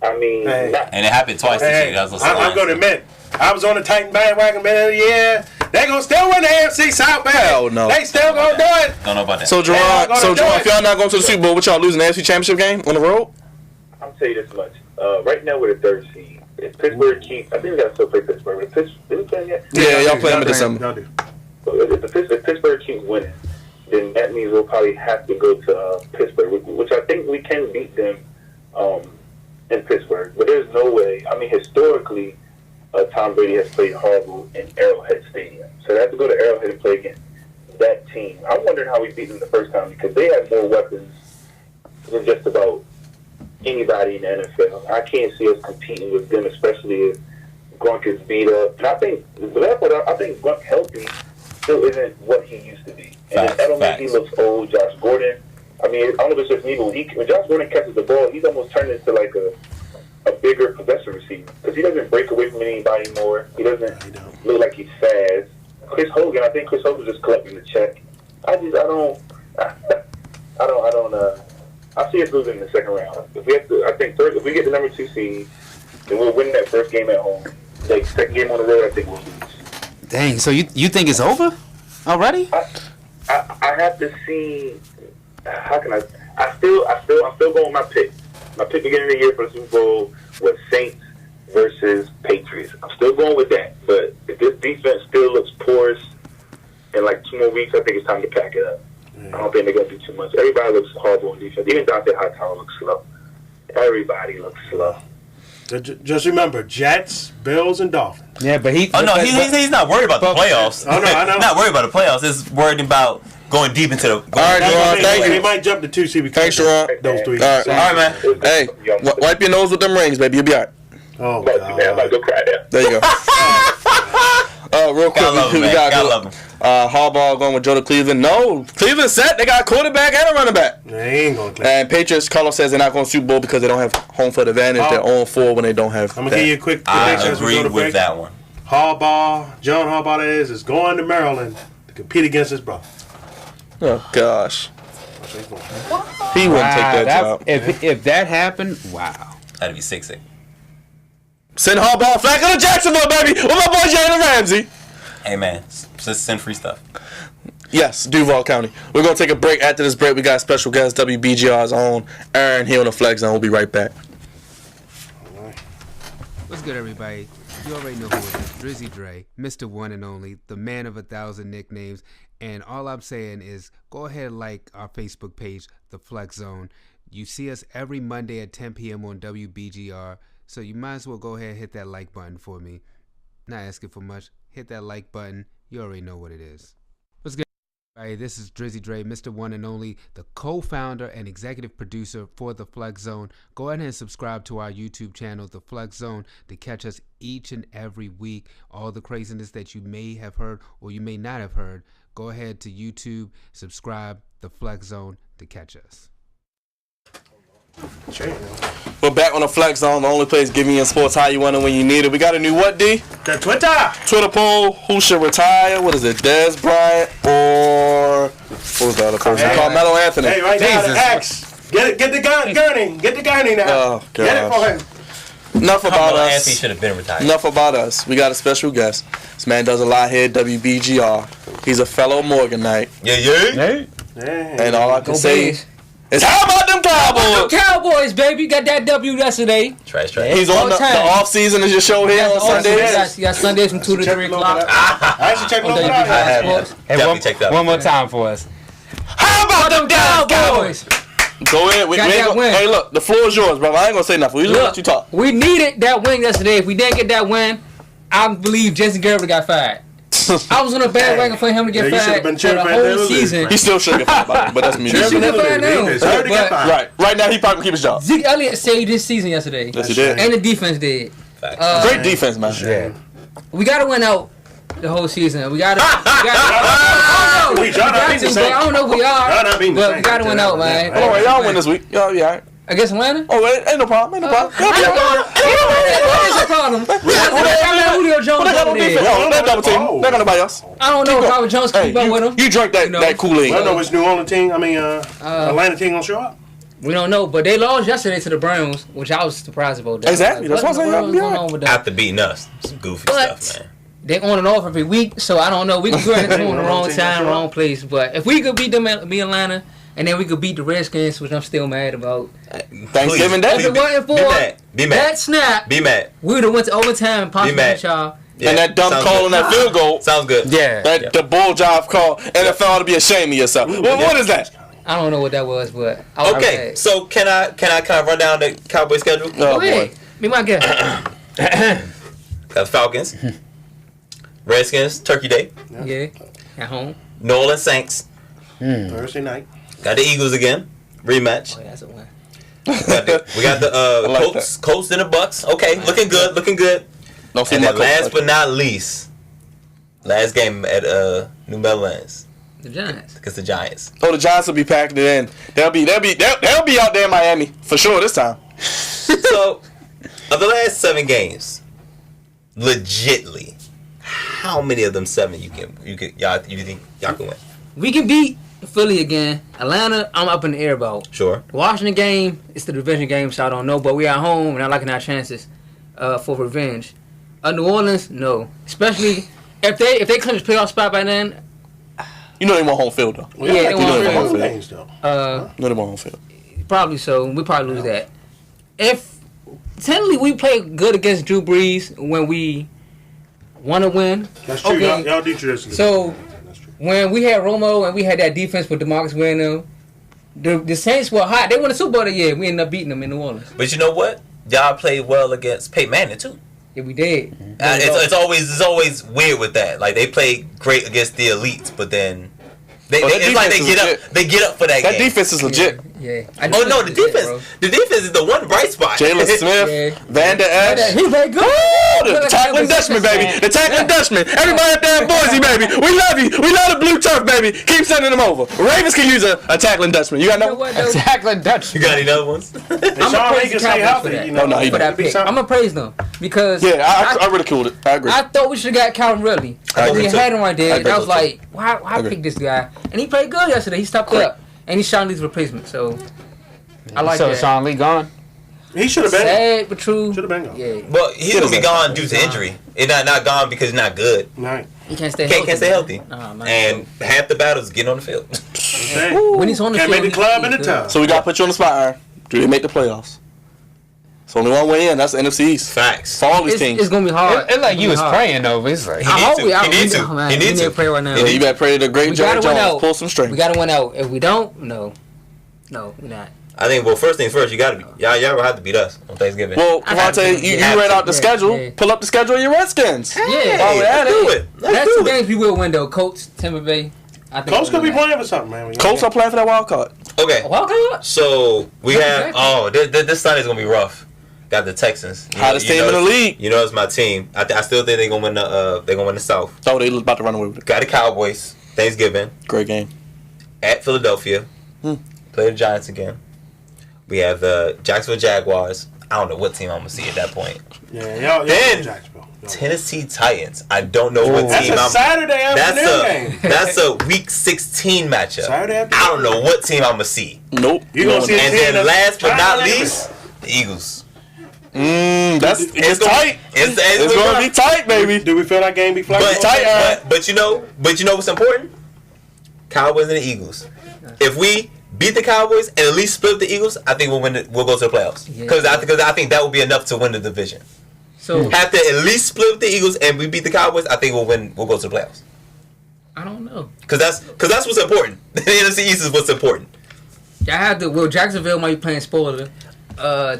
I mean, and it happened twice this year. I'm going to admit, I was on the Titan bandwagon, man. Yeah, they gonna still win the AFC South, man. Hell no. They still gonna do it. Don't know about that. So, Jerome, if y'all not going to the Super Bowl, what y'all losing the AFC Championship game on the road? I'll tell you this much. Right now we're the 3rd seed. If Pittsburgh keeps, I think we gotta still play Pittsburgh. Did we play yet? Yeah, y'all play them in December. Y'all do. If Pittsburgh keeps winning, then that means we'll probably have to go to Pittsburgh, which I think we can beat them in Pittsburgh. But there's no way. I mean, historically, Tom Brady has played horrible in Arrowhead Stadium. So they have to go to Arrowhead and play against that team. I'm wondering how we beat them the first time because they have more weapons than just about anybody in the NFL. I can't see us competing with them, especially if Gronk is beat up. And I think Gronk healthy still isn't what he used to be. And Edelman, he looks old. Josh Gordon, I mean, I don't know if it's just me, but when Josh Gordon catches the ball, he's almost turned into like a bigger possession receiver because he doesn't break away from anybody more. He doesn't look like he's fast. I think Chris Hogan's just collecting the check. I see us losing in the second round. If we get the number 2 seed, then we'll win that first game at home. Like second game on the road, I think we'll lose. Dang, so you think it's over already? I have to see. How can I'm still going with my pick. My pick beginning of the year for the Super Bowl was Saints versus Patriots. I'm still going with that. But if this defense still looks porous in like 2 more weeks, I think it's time to pack it up. I don't think they're going to do too much. Everybody looks horrible on defense. Even Dante Hightower looks slow. Everybody looks slow. Just remember, Jets, Bills, and Dolphins. Yeah, but he's not worried about the playoffs. Oh, no, I know. Not worried about the playoffs. He's worried about going deep into the... All right, Jerron, thank you. They might jump to 2 seed because thanks, Jerron. those 3. All right, man. Hey, wipe your nose with them rings, baby. You'll be all right. Oh, God. I'm about to go cry there. There you go. Real quick, we got love him. Harbaugh going with Joe to Cleveland. No, Cleveland set. They got a quarterback and a running back. They ain't going to And Patriots, Carlos says they're not going to Super Bowl because they don't have home field advantage. They're 0-4 when they don't have. I'm going to give you a quick I prediction as we agree go to break. with that one. John Harbaugh is going to Maryland to compete against his brother. Oh, gosh. That's where he's going. He wouldn't take that job. If that happened, wow. That'd be sick. Send Harbaugh Flacco to Jacksonville, baby. With my boy Jalen Ramsey. Hey, man. Just send free stuff. Yes, Duval County. We're going to take a break. After this break, we got special guest WBGR's own Aaron here on the Flex Zone. We'll be right back. What's good, everybody? You already know who it is. Drizzy Dre, Mr. One and Only, the man of 1,000 nicknames. And all I'm saying is go ahead and like our Facebook page, The Flex Zone. You see us every Monday at 10 p.m. on WBGR. So you might as well go ahead and hit that like button for me. Not asking for much. Hit that like button. You already know what it is. What's good? Hey, this is Drizzy Dre, Mr. One and Only, the co-founder and executive producer for The Flex Zone. Go ahead and subscribe to our YouTube channel, The Flex Zone, to catch us each and every week. All the craziness that you may have heard or you may not have heard. Go ahead to YouTube, subscribe, The Flex Zone, to catch us. We're back on the Flex Zone, the only place giving you sports how you want it when you need it. We got a new what, D? The Twitter poll. Who should retire? What is it? Des Bryant or what was the other person? Carmelo Anthony. Hey, right now the X. Get the gurney. Get the gurney now. Oh, God. Get it for him. Enough about Carmelo us. Anthony should have been retired. Enough about us. We got a special guest. This man does a lot here at WBGR. He's a fellow Morganite. Yeah. And all I can say is, how about them Cowboys? Cowboys, baby. Got that W yesterday. Trash. He's on the off season. Is your show here on Sundays? You got Sundays from 2 to 3 o'clock. I actually checked On it out. WBGR. Hey, Definitely check that out. one more time for us. How about them Cowboys? Go ahead. Got that win. Hey, look, the floor is yours, bro. I ain't gonna say nothing. We just let you talk. We needed that win yesterday. If we didn't get that win, I believe Jason Garrett got fired. I was on a bandwagon for him to get fired for the whole season. He still should get fired, by the way, but that's me. He should get fired now. Right now he probably keep his job. Zeke Elliott saved this season yesterday. Yes, he did. And the defense did. Great defense, man. Yeah. We got to win out the whole season. We got to. I don't know if we are, but we got to win out, man. All right, y'all win this week. Y'all be all right. Against Atlanta? Oh, wait, ain't no problem. What is the problem? Julio Jones over there. They're double team. They got nobody else. I don't know if Robert Jones keep up with him. You drank that Kool-Aid. I don't know which New Orleans team. Atlanta team gonna show up. We don't know, but they lost yesterday to the Browns, which I was surprised about. That. Exactly. That's what I'm saying. What's going on with that? After beating us, some goofy stuff, man. They on and off every week, so I don't know. We could go ahead and do it in the wrong time, wrong place. But if we could beat them, beat Atlanta, and then we could beat the Redskins, which I'm still mad about. Thanksgiving Day. If it wasn't for that snap, be mad. We would have went to overtime and possibly beat y'all. Yeah, and that dumb call on that field goal. Sounds good. Yeah. The bull job call. NFL ought to be ashamed of yourself. What is that? I don't know what that was, but okay. So can I kind of run down the Cowboy schedule? Oh boy. Be my guest. Got the Falcons, Redskins, Turkey Day. Yeah. At home. New Orleans Saints. Thursday night. Got the Eagles again. Rematch. Oh, yeah, that's a win. We got the Colts and the Bucks. Okay, looking good. And then last but not least, last game at New Meadowlands. The Giants. Against the Giants. Oh, the Giants will be packing it in. They'll be out there in Miami for sure this time. So, of the last 7 games, legitly, how many of them 7 you think y'all can win? We can beat Philly again. Atlanta, I'm up in the air about. Sure. Washington game, it's the division game, so I don't know. But we at home, and I'm liking our chances for revenge. New Orleans, no. Especially if they clinch a playoff spot by then. You know they want home field though. Yeah, they want home field. Games, though. No, they want home field. Probably so. We probably lose that. If technically we play good against Drew Brees when we want to win. That's true. Okay. Y'all do traditionally. So when we had Romo and we had that defense with DeMarcus winning them, the Saints were hot. They won the Super Bowl that year. We ended up beating them in New Orleans. But you know what? Y'all played well against Peyton Manning too. Yeah, we did. It's always weird with that. Like they play great against the elites, but then it's like they get up for that game. That defense is legit. Yeah. The defense. The defense is the one bright spot. Jalen Smith, Van Der Esch. He played good. The tackling Dutchman, baby. The tackling Dutchman. Everybody up there in Boise, baby. We love you. We love the blue turf, baby. Keep sending them over. Ravens can use a tackling Dutchman. You got no? A tackling Dutchman. You got any other ones? I'm gonna praise the Cowboys for that. No, he for that pick. I'm gonna praise them because I ridiculed it. I agree. I thought we should have got Calvin Ridley. We had him right there. I was like, why pick this guy? And he played good yesterday. He stepped up. And he's Sean Lee's replacement, so I like that. So Sean Lee gone? He should have been. Sad but true. Should have been gone. Yeah. Well, he's gonna be gone due to injury. It's not gone because he's not good. Right. He can't stay healthy. Can't stay healthy. And half the battles getting on the field. When he's on the field, can't make the club in the town. So we gotta put you on the spot, Aaron. Do they make the playoffs? It's only one way in. That's the NFC East. Facts. For all these teams. It's gonna be hard. It's like you was praying over. It's like he needs to pray right now. Yeah, you better pray to the great Jerry Jones. Pull some strings. We gotta win out. If we don't, no, we're not. I think, first things first, you gotta be. Y'all will have to beat us on Thanksgiving. Well, Crevonte, you read out the schedule. Yeah. Pull up the schedule of your Redskins. Yeah. Let's do it. That's the games we will win, though. Colts, Tampa Bay. Colts could be playing for something, man. Colts are playing for that wild card. Okay. A wild card? So, we have, this Sunday's gonna be rough. Got the Texans. Hottest team in the league. You know it's my team. I still think they're gonna win the South. Oh, they about to run away with it. Got the Cowboys. Thanksgiving. Great game. At Philadelphia. Play the Giants again. We have the Jacksonville Jaguars. I don't know what team I'm gonna see at that point. Yeah, then Tennessee Titans. I don't know what team I'm. That's a Saturday afternoon game. That's a Week 16 matchup. Saturday afternoon. I don't know what team I'm gonna see. Nope. You're gonna see. And then last but not least, the Eagles. It's tight. It's gonna be tight, baby. Do we feel that game be flexible? But you know what's important? Cowboys and the Eagles. If we beat the Cowboys and at least split the Eagles, I think we'll win. We'll go to the playoffs. Because I think that will be enough to win the division. So have to at least split with the Eagles and we beat the Cowboys. I think we'll win. We'll go to the playoffs. I don't know. Because that's what's important. The NFC East is what's important. I have to. Well, Jacksonville might be playing spoiler.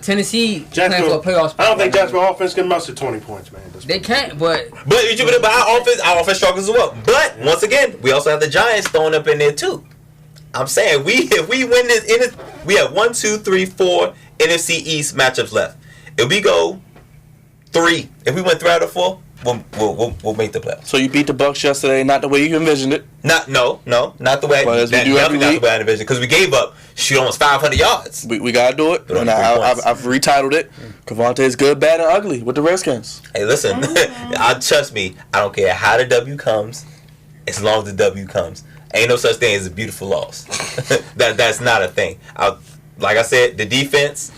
Tennessee playing for a playoff spot. I don't think Jacksonville offense can muster 20 points, man. They can't, but our offense struggles as well. But once again, we also have the Giants thrown up in there too. I'm saying if we win this, we have 1, 2, 3, 4 NFC East matchups left. If we go 3, if we win 3 out of 4, we'll make the playoffs. So you beat the Bucs yesterday, not the way you envisioned it. Not the way. Well, as we do every week. I envisioned because we gave up almost 500 yards. We gotta do it. And I've retitled it. Crevonte is good, bad, and ugly with the Redskins. Hey, listen, trust me. I don't care how the W comes, as long as the W comes. Ain't no such thing as a beautiful loss. That's not a thing. Like I said, the defense,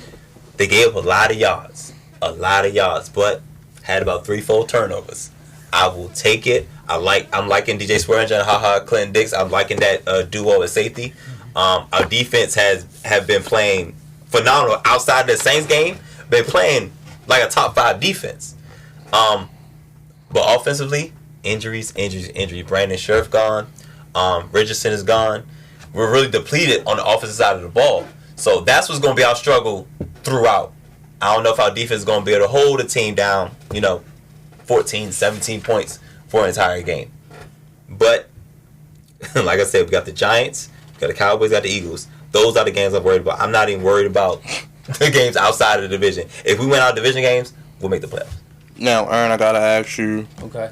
they gave up a lot of yards, but had about 3-4 turnovers. I will take it. I'm liking DJ Swearinger and Clinton Dix. I'm liking that duo at safety. Our defense have been playing phenomenal outside of the Saints game. Been playing like a top 5 defense. But offensively, injuries. Brandon Scherf gone. Richardson is gone. We're really depleted on the offensive side of the ball. So that's what's going to be our struggle throughout. I don't know if our defense is going to be able to hold the team down, 14, 17 points for an entire game. But, like I said, we got the Giants, we got the Cowboys, we got the Eagles. Those are the games I'm worried about. I'm not even worried about the games outside of the division. If we win our division games, we'll make the playoffs. Now, Aaron, I got to ask you. Okay.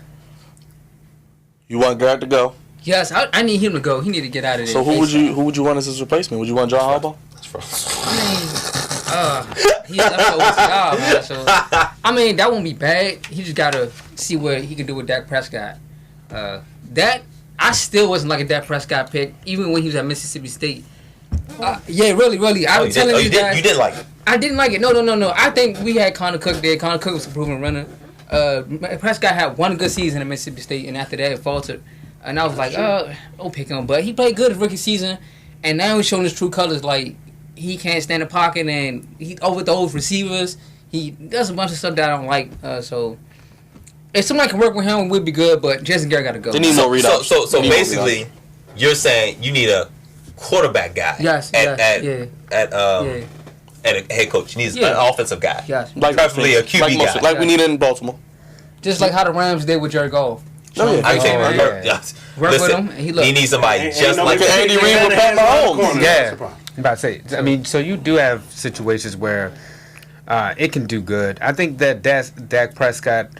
You want Garrett to go? Yes, I need him to go. He need to get out of there. So who would you want as his replacement? Would you want John Harbaugh? He's OCR, man. So that won't be bad. He just gotta see what he can do with Dak Prescott. I still wasn't like a Dak Prescott pick, even when he was at Mississippi State. Yeah, really. I'm telling you guys. You didn't like it? I didn't like it. No. I think we had Connor Cook there. Connor Cook was a proven runner. Prescott had one good season at Mississippi State, and after that it faltered. And I was like, don't pick him. But he played good his rookie season, and now he's showing his true colors. Like, he can't stand the pocket, and he overthrows receivers. He does a bunch of stuff that I don't like. So if somebody can work with him, we'd be good. But Jason Garrett got to go. They need more readouts. So basically, you're saying you need a quarterback guy. Yes. At a head coach. You need an offensive guy. Yes. Preferably a QB guy. Like we need it in Baltimore. Just like how the Rams did with Jared Goff. Work with him. He needs somebody just like Andy Reid with Pat Mahomes. Yeah. I'm about to say, I mean, so you do have situations where it can do good. I think that Dak Prescott,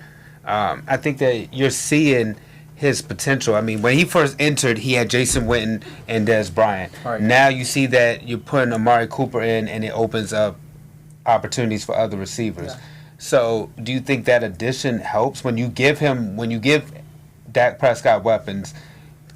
I think that you're seeing his potential. I mean, when he first entered, he had Jason Witten and Dez Bryant. Right. Now you see that you're putting Amari Cooper in, and it opens up opportunities for other receivers. Yeah. So, do you think that addition helps when you give Dak Prescott weapons?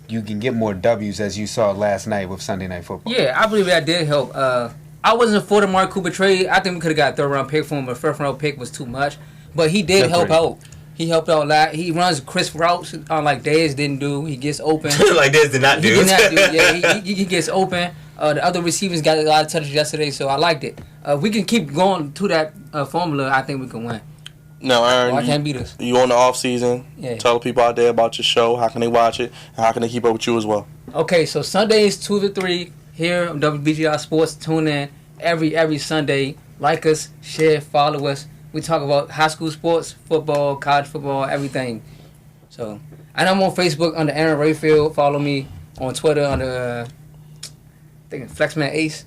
You can get more W's, as you saw last night with Sunday Night Football. Yeah, I believe that did help. I wasn't for the Amari Cooper trade. I think we could have got a third-round pick for him, but first-round pick was too much. But he did help out. He helped out a lot. He runs crisp routes like Dez didn't do. He gets open. Like Dez did not do. He did not do. Yeah, he gets open. The other receivers got a lot of touches yesterday, so I liked it. We can keep going to that formula. I think we can win. Now, Aaron, I can't beat us. You on the off season? Yeah. Tell the people out there about your show. How can they watch it? And how can they keep up with you as well? Okay, so Sundays 2 to 3 here on WBGI Sports. Tune in every Sunday. Like us, share, follow us. We talk about high school sports, football, college football, everything. So, and I'm on Facebook under Aaron Rayfield. Follow me on Twitter under I think Flexman Ace.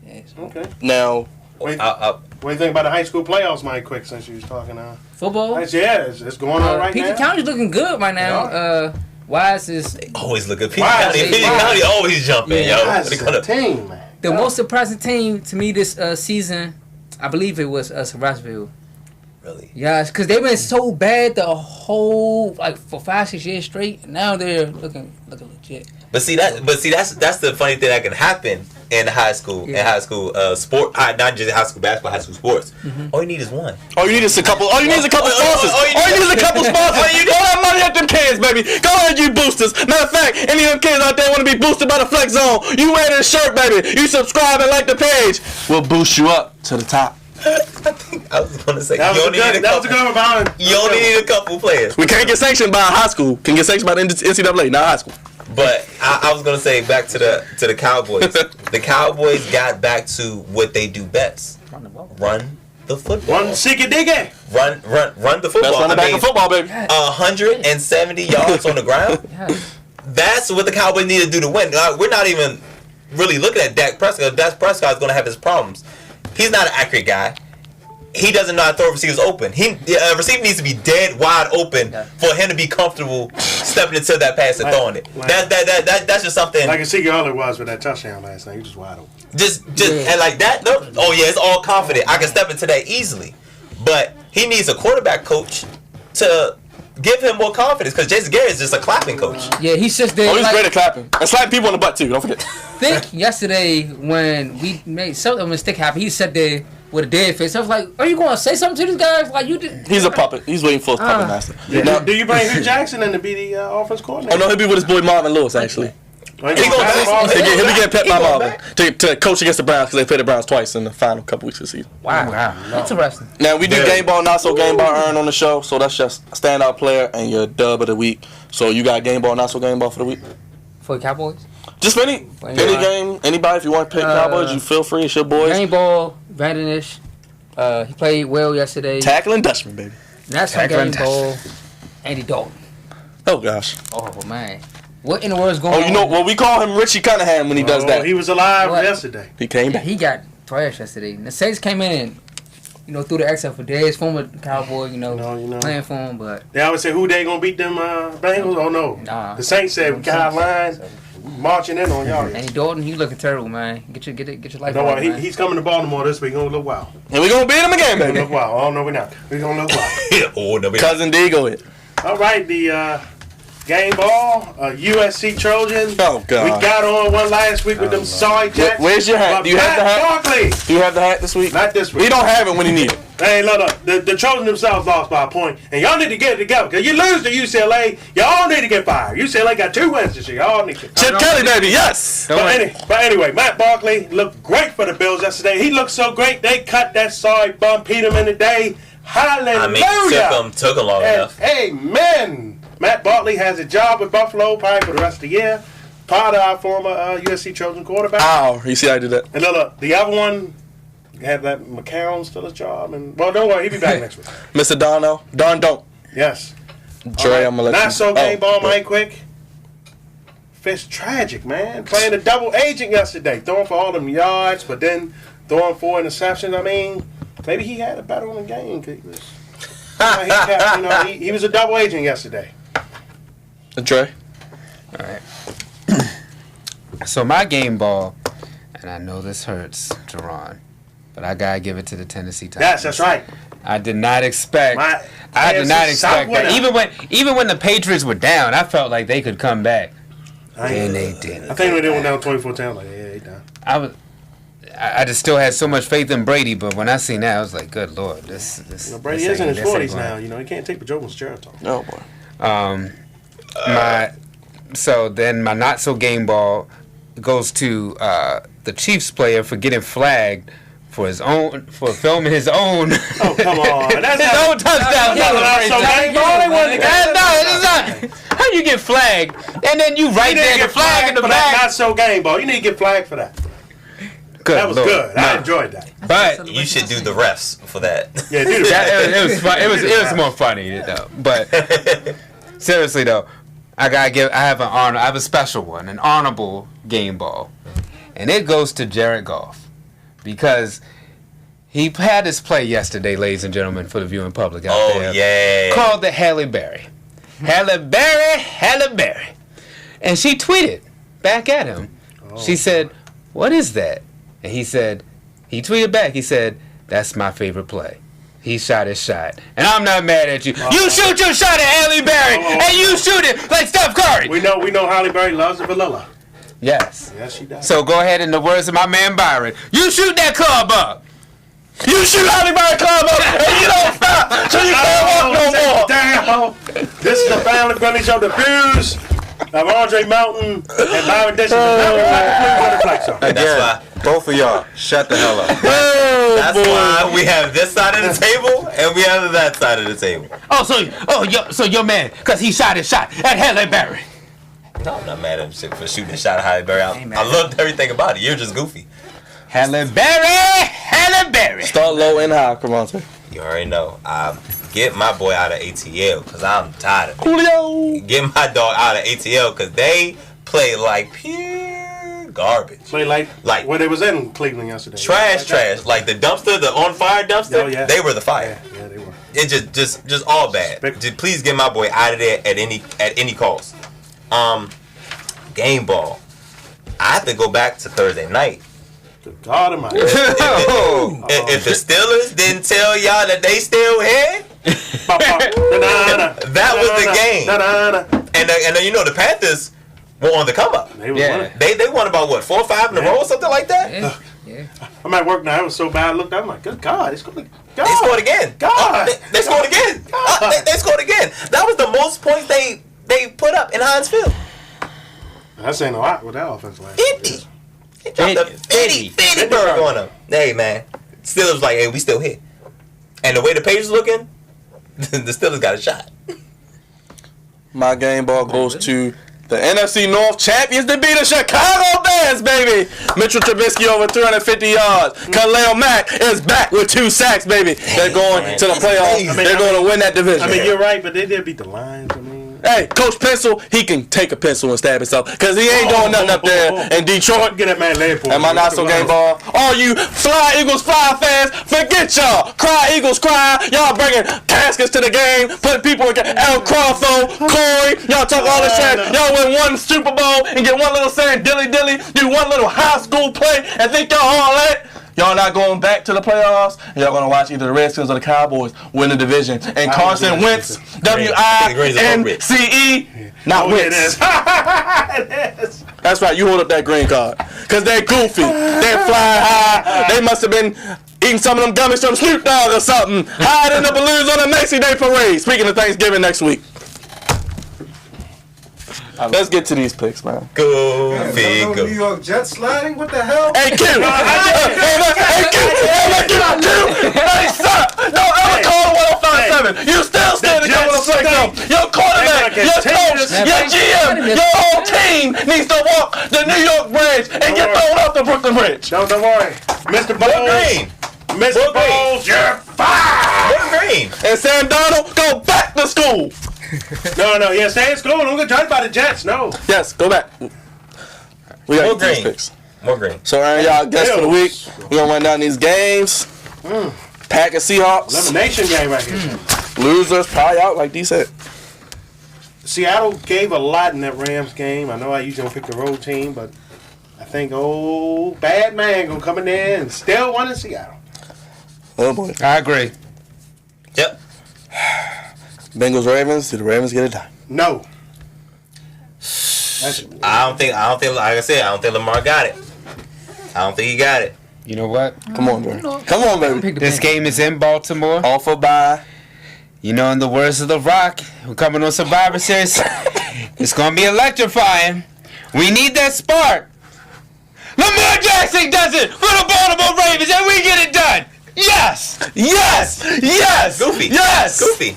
Yeah, so. Okay. Now, What do you think about the high school playoffs, Mike? Quick, since you was talking. Football. Yeah, it's going on right PG now. County's looking good right now. Wise is Always looking. PG Wise, County always jumping, yo. That's the team, man. the most surprising team to me this season. I believe it was Rossville. Really? Yeah, because they've been so bad the whole for 5-6 years straight. Now they're looking legit. That's the funny thing that can happen in high school. Yeah. In high school sport, not just high school basketball, high school sports. Mm-hmm. All you need is one. all you need is a couple. All you need is a couple sponsors. All you need is a couple sponsors. Throw that money at them kids, baby. Go ahead, you boosters. Matter of fact, any of them kids out there want to be boosted by the Flex Zone, you wear this shirt, baby. You subscribe and like the page. We'll boost you up to the top. I was gonna say That was a good one. You only need a couple players. We can't get sanctioned by high school. Can get sanctioned by the NCAA, not high school. But I was gonna say back to the Cowboys. The Cowboys got back to what they do best: run the football. One sicky diggy. Run the football. Best running back in football, baby. 170 yards on the ground. That's what the Cowboys need to do to win. We're not even really looking at Dak Prescott. Dak Prescott is gonna have his problems. He's not an accurate guy. He doesn't know how to throw receivers open. A receiver needs to be dead wide open for him to be comfortable stepping into that pass and throwing it. That's just something. Like Ezekiel Elliott was with that touchdown last night. He just wide open. Just and like that. No, oh yeah, it's all confident. I can step into that easily. But he needs a quarterback coach to give him more confidence because Jason Garrett is just a clapping coach. Yeah, he's just there. Oh, he's great at clapping. And slapping people in the butt, too. Don't forget. I think yesterday when we made some mistake happen, he sat there with a dead face. I was like, are you going to say something to this guy? Like, you did. He's a puppet. He's waiting for his puppet master. Yeah. Now, Do you bring Hugh Jackson in to be the offense coordinator? oh, no, he'll be with his boy Marvin Lewis, actually. He'll He going back. He'll be getting pet He by going Marvin to coach against the Browns because they played the Browns twice in the final couple weeks of the season. Wow. Interesting. Now, we do game ball, not so game ball earn on the show, so that's just a standout player and your dub of the week. So you got game ball, not so game ball for the week? For the Cowboys? Just any game, anybody, if you want to pick Cowboys, you feel free, it's your boys. Game ball, Vandenish. He played well yesterday. Tackling Dutchman, baby. National Game Ball, Andy Dalton. Oh, gosh. Oh, man. What in the world is going on? Oh, you know, well, we call him Richie Cunningham when he does that. He was alive What? yesterday. He came Yeah, back. he got thrashed yesterday. And the Saints came in and, threw the X up for Dez, former Cowboy, playing for him, but... They always say who they going to beat them Bengals? Oh, no. Nah. The Saints said, we got line, marching in on y'all. Andy Dalton, you looking terrible, man. Get your life No, right, man. he's coming to Baltimore this week. He's going to look wild. And we're going to beat him again, He's going to baby. look wild. Oh, no, we're not. We're going to look wild. Oh no, Cousin D, go ahead. All right, the game ball, USC Trojans. Oh, God. We got on one last week with them sorry Jets. Where's your hat? But Do you have the hat? Matt Barkley. Do you have the hat this week? Not this week. We don't have it when he needs it. Hey, look. The Trojans themselves lost by a point, and y'all need to get it together. Because you lose to UCLA, y'all need to get fired. UCLA got 2 wins this year. Y'all need to get Chip Kelly, baby, yes. But anyway, Matt Barkley looked great for the Bills yesterday. He looked so great, they cut that sorry bum Peterman today. Hallelujah. Took him long enough. Amen. Matt Barkley has a job with Buffalo probably for the rest of the year. Part of our former USC Trojan quarterback. Ow, you see how I did that? And look, the other one, have that McCown still his job. And well, don't worry, he'll be back next week. Mr. Darno. Don't. Yes. Dre, I'm going to let you. Not so game ball, Mike, quick. Fitz tragic, man. Playing a double agent yesterday, throwing for all them yards, but then throwing 4 interceptions. I mean, maybe he had a better on the game because he was a double agent yesterday. Dre? All right. So my game ball, and I know this hurts, Jerron, but I gotta give it to the Tennessee Titans. Yes, that's right. I did not expect. I did not expect that. Even when the Patriots were down, I felt like they could come back, and they didn't. I think when they went down 24-10, like, yeah, they done. I just still had so much faith in Brady, but when I seen that, I was like, "Good Lord, this." Brady is in his 40s now. You know, he can't take the Joe Fitzgerald. No boy. So then my not so game ball goes to the Chiefs player for getting flagged for filming his own. Oh, come on! That's his own touchdown. No, it's not. How you get flagged and then you right there the flag in the back? Not so game ball. You need to get flagged for that. Good that was Lord. Good. I enjoyed that. But you should do the refs for that. Yeah, do that. It was fun. It was more funny though. But seriously though, I have a special one, an honorable game ball, and it goes to Jared Goff because he had this play yesterday, ladies and gentlemen, for the viewing public out there. Oh yeah. Called the Halle Berry. Halle Berry. And she tweeted back at him. She said, "What is that?" And he tweeted back, he said, "That's my favorite play. He shot his shot. And I'm not mad at you. You shoot your shot at Halle Berry, and you shoot it like Steph Curry." We know Halle Berry loves the vanilla. Yes. Yes, she does. So go ahead, in the words of my man Byron, you shoot that club up. You shoot Halle Berry club up, and you don't stop till you can't walk no more. Down. This is the family friendly show. The views of Andre Mountain and Byron Dixon. Again, both of y'all, shut the hell up. That's why we have this side of the table and we have that side of the table. So your man, because he shot his shot at Halle Berry. No, I'm not mad at him for shooting a shot at Halle Berry. I loved everything about it. You're just goofy. Halle Berry. Start low and high, Crevonte. You already know. Get my boy out of ATL because I'm tired of it. Julio. Get my dog out of ATL because they play like pure garbage. Play like when they was in Cleveland yesterday. Trash. Like the dumpster, the on fire dumpster. Oh, yeah. They were the fire. Yeah, they were. It just all bad. Just please get my boy out of there at any cost. Game ball. I have to go back to Thursday night. Good God Almighty. If the Steelers didn't tell y'all that they still here, that was the game. And then the Panthers were on the come up. They won about 4 or 5 in a row or something like that. Yeah. I'm at work now. It was so bad. I looked up. I'm like, good God, it's going to. They scored again. God. They scored again. They scored again. That was the most points they put up in Heinz Field. That's saying a lot with that offense last 50. He dropped a 50 bird on him. Hey, man. Steelers like, hey, we still here. And the way the Patriots looking, the Steelers got a shot. My game ball goes to the NFC North champions to beat the Chicago Bears, baby. Mitchell Trubisky over 350 yards. Khalil Mack is back with 2 sacks, baby. They're going to the playoffs. They're going to win that division. I mean, you're right, but they did beat the Lions. I mean, hey, Coach Pencil, he can take a pencil and stab himself because he ain't doing nothing up there in Detroit. Get that man laid for. And my not so game ball. All you Fly Eagles fly fans, forget y'all. Cry Eagles cry. Y'all bringing caskets to the game, putting people in El Crofo, Corey. Y'all talk all this shit. Y'all win 1 Super Bowl and get 1 little saying dilly, do 1 little high school play and think y'all all that. Y'all not going back to the playoffs. Y'all going to watch either the Redskins or the Cowboys win the division. And Carson Wentz, W-I-N-C-E, not Wentz. It is. That's right. You hold up that green card. Because they're goofy. They're flying high. They must have been eating some of them gummies from Snoop Dogg or something. Hiding the balloons on the Macy Day Parade. Speaking of Thanksgiving next week. Let's get to these picks, man. Go. New York Jets sliding? What the hell? Hey, Q! Hey, stop! No, I'm calling 105.7. You still stand to get 105.7. Your quarterback, your coach, your GM, your whole team needs to walk the New York Bridge and get thrown off the Brooklyn Bridge. Don't worry. Mr. Bowles. Mr. Bowles, you're fired. Green. And Sam Darnold, go back to school. No. Yeah, stay in school. Don't get judged by the Jets. No. Yes, go back. We got these picks. More green. So, Aaron, y'all guess for the week. We're going to run down these games. Packers, Seahawks. Elimination game right here. Losers probably out, like D said. Seattle gave a lot in that Rams game. I know I usually don't pick the road team, but I think bad man gonna come in there and still win in Seattle. Oh boy, I agree. Yep. Bengals, Ravens. Do the Ravens get it done? No. I don't think. Like I said, I don't think Lamar got it. I don't think he got it. You know what? Come on, baby. Come on, baby. This game is in Baltimore. All for bye. You know, in the words of The Rock, we're coming on Survivor Series. It's gonna be electrifying. We need that spark. Lamar Jackson does it for the Baltimore Ravens, and we get it done. Yes, yes, yes, Goofy. yes. Goofy.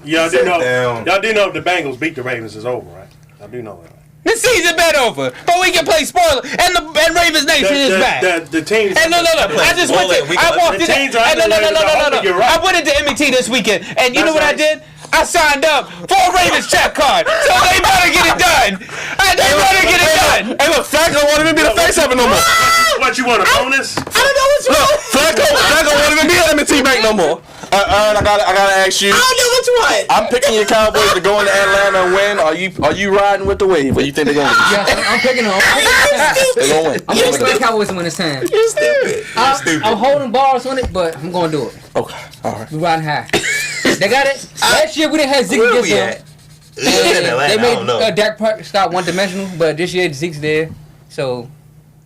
Y'all do know if the Bengals beat the Ravens is over, right? I do know that. The season been over, but we can play spoiler, and Ravens Nation is back. The teams. And no. I just went to. I walked in. No. I went into MET this weekend, and you know what I did? I signed up for a Ravens check card, so they better get it done. They better get it done. Hey, look, Flacco won't even be the face of it no more. What you want, a bonus? I don't know what's wrong. Flacco won't even be at M&T Bank no more. Aaron, I gotta ask you. I don't know what's what. I'm picking your Cowboys to go into Atlanta and win. Are you riding with the wave? Or you think they're gonna win? Yes, I'm picking them. They're gonna win. I'm picking the Cowboys to win this time. You're stupid. I'm holding bars on it, but I'm gonna do it. Okay, all right. We riding high. They got it. Last year we didn't have Zeke Where against we them. at? They I don't know. made Dak Prescott one-dimensional, but this year Zeke's there, so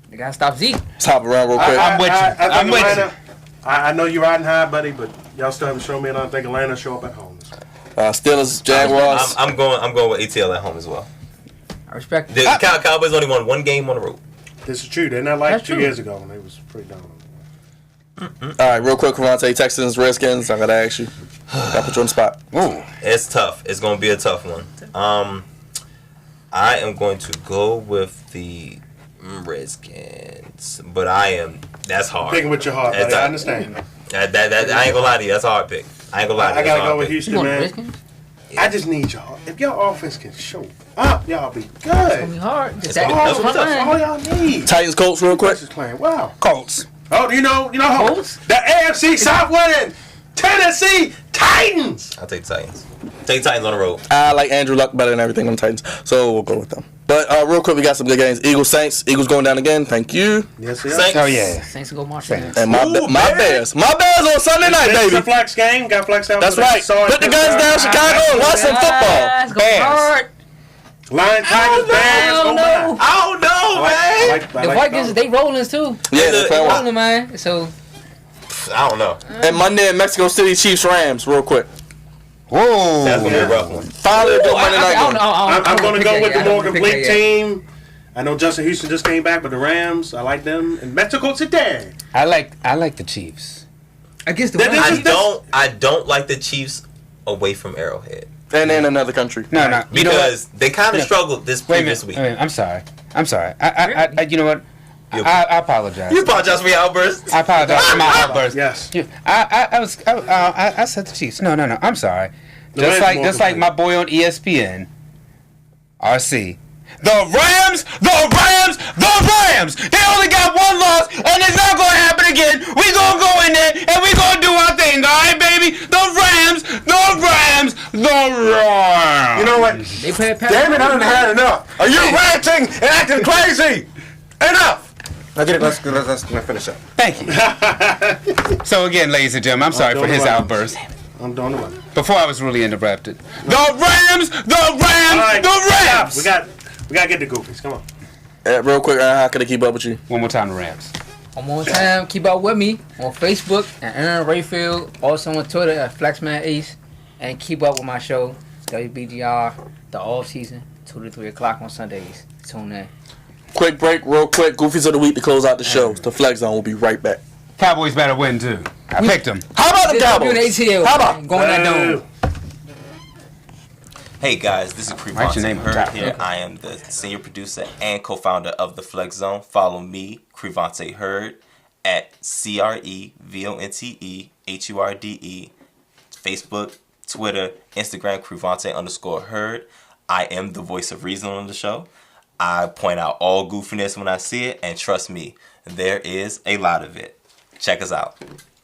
they gotta stop Zeke. Let's hop around real quick. I'm with you. I'm with Atlanta, I know you're riding high, buddy, but y'all still haven't shown me, and I don't think Atlanta show up at home. Steelers, Jaguars. I'm going with ATL at home as well. I respect it. The Cowboys only won one game on the road. This is true. They're not like That's 2 true. years ago when they was pretty down. All right, real quick, Crevonte, Texans, Redskins. I gotta ask you. Gotta put you on the spot. Ooh. It's tough. It's going to be a tough one. I am going to go with the Redskins, but that's hard. Picking with your heart, buddy. I understand. That I ain't gonna lie to you. That's a hard pick. I ain't gonna lie to you. I gotta go with You Houston, want the man. Redskins? I just need y'all. If your offense can show up, y'all be It's gonna be good. hard. It's Dak gonna be- Prescott that's That's all y'all need. Titans, Colts, real quick. Just playing wow. Colts. Oh, you know, Colts? the AFC South winning Tennessee Titans. I'll take the Titans. Take the Titans on the road. I like Andrew Luck better than everything on the Titans, so we'll go with them. But real quick, we got some good games. Eagles, Saints. Eagles going down again. Thank you. Yes, yes. Saints. Oh yeah. Saints will go march in. And my Bears. My Bears on Sunday night, It's baby. a flex game. Got flexed out. That's for the right. Sarge Put the guns down, Chicago, and watch some football. Let's go Bears. hard. Lions, Tigers, Bears. I don't know. I don't know, man. The Vikings, they rolling too. Yeah, they're They playing well. rolling, man. So I don't know. And Monday in Mexico City, Chiefs, Rams, real quick. Whoa. That's gonna be a rough one. Finally, a good Monday night game. I'm going to go with the more complete team. team. I know Justin Houston just came back, but the Rams, I like them. And Mexico City. I like the Chiefs. Against the That Rams. is- I don't like the Chiefs away from Arrowhead And in another country. No. You know what? because they kind of struggled this Wait a previous minute. week. Wait, I'm sorry. I you know what? I apologize. You apologize for your outburst. I apologize for my outburst. Yes. I said the Chiefs. No. I'm sorry. The Rams more Just like complete. my boy on ESPN, RC. The Rams. They only got one loss, and it's not gonna happen again. We gonna go in there and we gonna do our thing, all right, baby. The Rams. You know what? They play Damn it, I done had enough. Are you ranting and acting crazy? Enough. Now get it. Let's finish up. Thank you. So again, ladies and gentlemen, I'm sorry for his outburst. I'm doing the one. Before I was really interrupted. The Rams. All right, The Rams. We got to get the goofies. Come on. Real quick, how can I keep up with you? One more time, the Rams. One more time, keep up with me on Facebook at Aaron Rayfield, also on Twitter at FlexmanAce, and keep up with my show, WBGR, the off season, 2 to 3 o'clock on Sundays. Tune in. Quick break, real quick. Goofies of the week to close out the show. The Flex Zone will be right back. Cowboys better win too. I picked them. How about the Doing Cowboys? ATL. How about? Going that dome. Hey guys, this is Write your Crevonte name on Hurd top. here. I am the senior producer and co-founder of the Flex Zone. Follow me, Crevonte Hurd, at CREVONTEHURDE, Facebook, Twitter, Instagram, Crevonte_Heard. I am the voice of reason on the show. I point out all goofiness when I see it, and trust me, there is a lot of it. Check us out.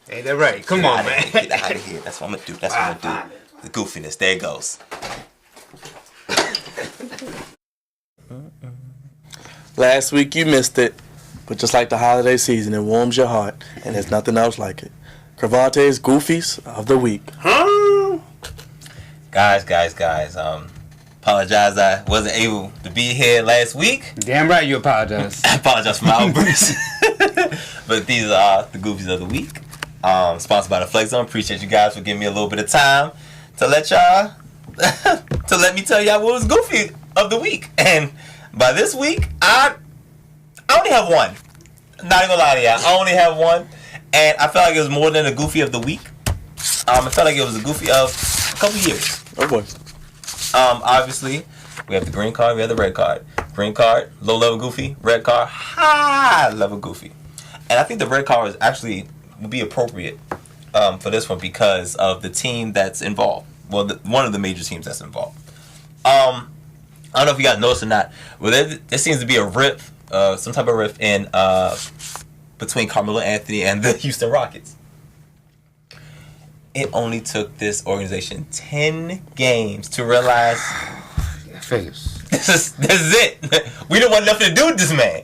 Ain't that right? Come on, man. Get out of here. That's what I'm going to do. That's what I'm going to do. The goofiness. There it goes. Last week you missed it, but just like the holiday season, it warms your heart, and there's nothing else like it. Crevonte's Goofies of the Week. Huh? Guys. Apologize I wasn't able to be here last week. Damn right you apologize. I apologize for my outbursts. But these are the Goofies of the Week. Sponsored by the Flex Zone. Appreciate you guys for giving me a little bit of time to let y'all to let me tell y'all what was Goofy of the Week. And by this week, I only have one. Not even gonna lie to y'all. I only have one. And I felt like it was more than a Goofy of the Week. I felt like it was a Goofy of a couple years. Oh boy. Obviously, we have the green card, we have the red card. Green card, low level Goofy. Red card, high level Goofy. And I think the red card would be appropriate for this one because of the team that's involved. Well, one of the major teams that's involved. I don't know if you guys noticed or not, but there seems to be a rift, some type of rift in between Carmelo Anthony and the Houston Rockets. It only took this organization 10 games to realize Figures. this is it. We don't want nothing to do with this man.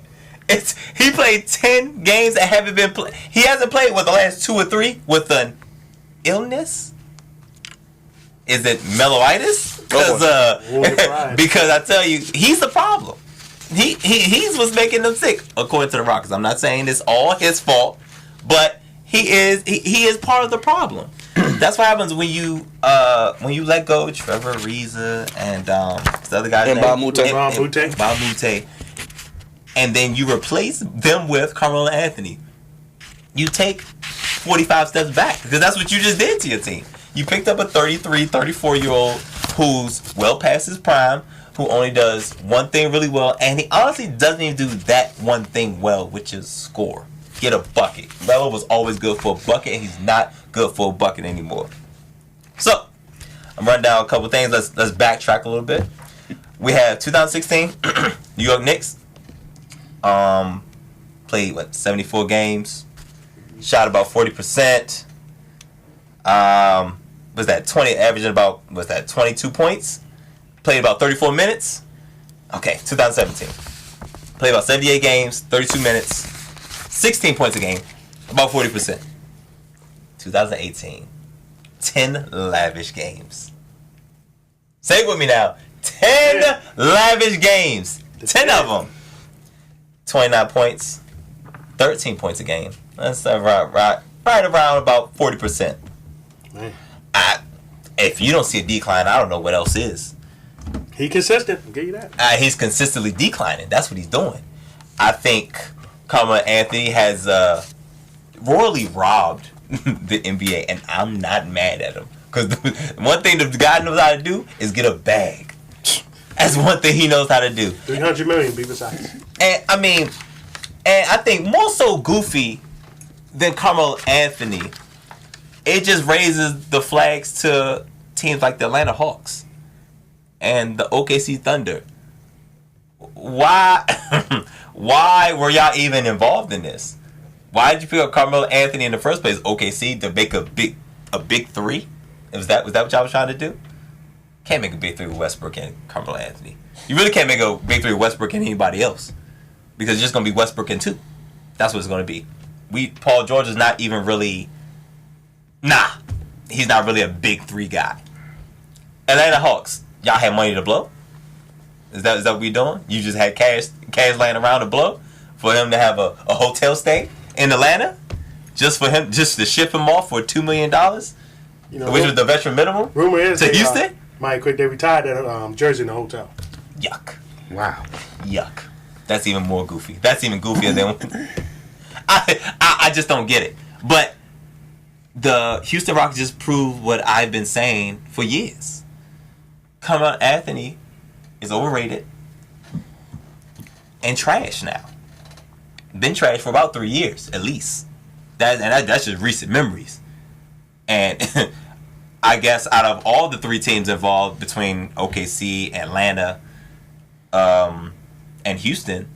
He played 10 games that haven't been played. He hasn't played with the last 2 or 3 with an illness. Is it Meloitis? Because I tell you, he's the problem. He's what's making them sick, according to the Rockets. I'm not saying it's all his fault, but he is part of the problem. That's what happens when you let go of Trevor Ariza and the other guy's name, Bamute, and then you replace them with Carmelo Anthony. You take 45 steps back because that's what you just did to your team. You picked up a 33, 34-year-old who's well past his prime, who only does one thing really well, and he honestly doesn't even do that one thing well, which is score. Get a bucket. Melo was always good for a bucket, and he's not good for a bucket anymore. So, I'm running down a couple things. Let's backtrack a little bit. We have 2016 New York Knicks. Played 74 games, shot about 40%. Was that 20? Averaging about 22 points. Played about 34 minutes. Okay, 2017. Played about 78 games, 32 minutes, 16 points a game, about 40%. 2018, 10 lavish games. Say it with me now. 10 lavish games. 10 of them. 29 points, 13 points a game. That's right around about 40%. If you don't see a decline, I don't know what else is. He consistent. I'll give you that. He's consistently declining. That's what he's doing. I think Carmelo Anthony has royally robbed the NBA, and I'm not mad at him. Because one thing the guy knows how to do is get a bag. That's one thing he knows how to do. $300 million, be precise. And I think more so Goofy than Carmelo Anthony. It just raises the flags to teams like the Atlanta Hawks and the OKC Thunder. Why were y'all even involved in this? Why did you pick up Carmelo Anthony in the first place? OKC to make a big three? Was that what y'all was trying to do? Can't make a big three with Westbrook and Carmelo Anthony. You really can't make a big three with Westbrook and anybody else because it's just gonna be Westbrook and 2. That's what it's gonna be. Paul George is not even really. He's not really a big 3 guy. Atlanta Hawks, y'all had money to blow? Is that what we doing? You just had cash laying around to blow for him to have a hotel stay in Atlanta? Just to ship him off for $2 million? Which was the veteran minimum? Rumor is to Houston? They retired that jersey in the hotel. Yuck. Wow. Yuck. That's even more goofy. That's even goofier than I just don't get it. But the Houston Rockets just proved what I've been saying for years. Carmelo Anthony is overrated and trash now. Been trash for about 3 years, at least. That's just recent memories. And I guess out of all the 3 teams involved between OKC, Atlanta, and Houston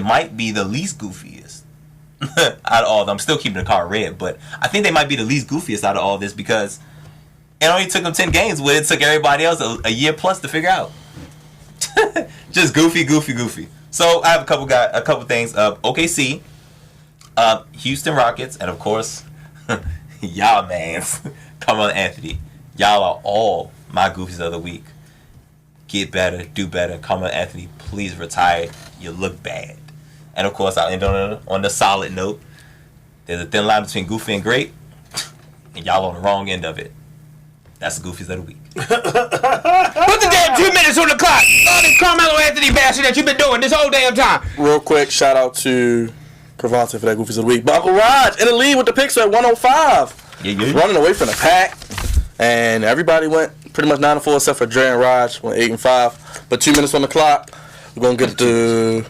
might be the least goofiest out of all of them. I'm still keeping the card red, but I think they might be the least goofiest out of all this because it only took them 10 games, where it took everybody else a year plus to figure out. Just goofy. So I have a couple things. OKC, Houston Rockets, and of course, y'all mans, Carmelo Anthony. Y'all are all my goofies of the week. Get better, do better. Carmelo Anthony, please retire. You look bad. And of course, I'll end on the solid note. There's a thin line between goofy and great, and y'all on the wrong end of it. That's the goofies of the week. Put the damn 2 minutes on the clock. All this Carmelo Anthony bashing that you've been doing this whole damn time. Real quick, shout out to Crevonte for that goofies of the week. But Uncle Raj in the lead with the picks at 105. Yeah. Running away from the pack. And everybody went pretty much 9-4 except for Dre and Raj went 8-5. But 2 minutes on the clock. We're going to get to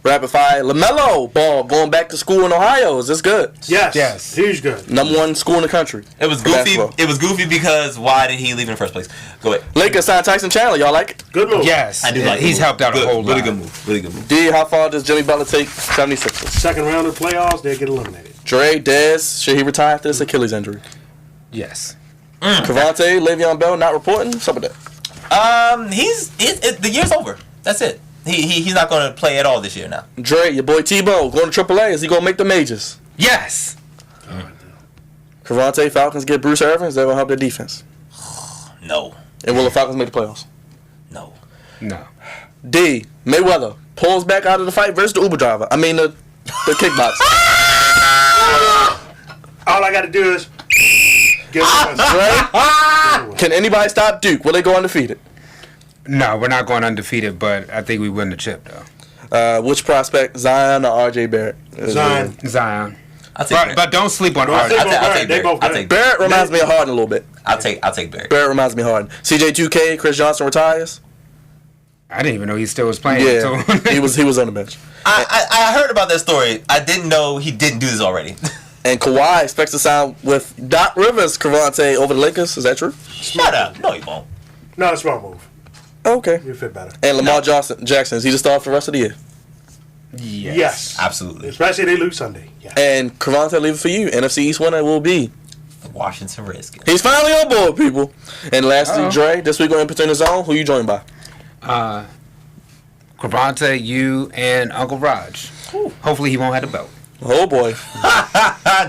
rapid fire. LaMelo Ball going back to school in Ohio. Is this good? Yes. Huge good. Number 1 school in the country. It was goofy. It was goofy because why did he leave in the first place? Go ahead. Lakers signed Tyson Chandler. Y'all like it? Good move. Yes. I do like He's helped out a whole lot. Really good move. D, how far does Jimmy Butler take 76ers? Second round of the playoffs, they'll get eliminated. Dre, Dez, should he retire after this Achilles injury? Yes. Crevonte, Le'Veon Bell not reporting? What's up with that? The year's over. That's it. He's not going to play at all this year now. Dre, your boy Tebow, going to AAA. Is he going to make the majors? Yes. Crevonte, Falcons get Bruce Irvin. Is that going to help their defense? No. And will the Falcons make the playoffs? No. D, Mayweather pulls back out of the fight versus the Uber driver. I mean the kickbox. All I got to do is get Dre, can anybody stop Duke? Will they go undefeated? No, we're not going undefeated, but I think we win the chip, though. Which prospect, Zion or R.J. Barrett? Zion. Barrett. But don't sleep on RJ. I'll take Barrett. Barrett reminds me of Harden a little bit. I'll take Barrett. Barrett reminds me of Harden. CJ2K, Chris Johnson retires. I didn't even know he still was playing. Yeah, he was on the bench. I heard about that story. I didn't know he didn't do this already. And Kawhi expects to sign with Doc Rivers, Crevonte, over the Lakers. Is that true? Shut up. No, he won't. No, it's a smart move. Okay. You fit better. And Lamar Jackson, is he the star for the rest of the year? Yes. Absolutely. Especially if they lose Sunday. Yeah. And Crevonte, leave it for you. NFC East winner will be The Washington Redskins. He's finally on board, people. And lastly, Dre, this week on Impotent in the Zone, who you joined by? Crevonte, you, and Uncle Raj. Hopefully he won't have the belt. Oh, boy.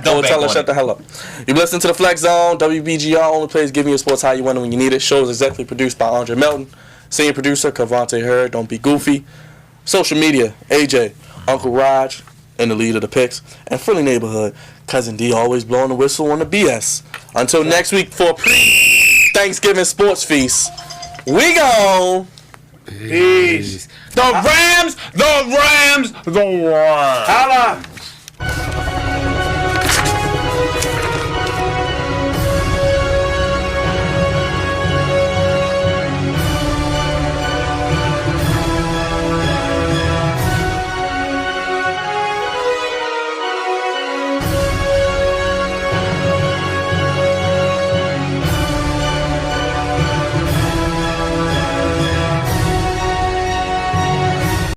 Don't tell us shut the hell up. You've listened to The Flex Zone. WBGR only plays giving you sports how you want it when you need it. Show is executively produced by Andre Melton. Senior producer, Crevonte Hurd. Don't be goofy. Social media, AJ, Uncle Raj, and the lead of the picks. And Friendly Neighborhood, Cousin D always blowing the whistle on the BS. Until next week for pre-Thanksgiving sports feast, we gone. Peace. The Rams. Holla.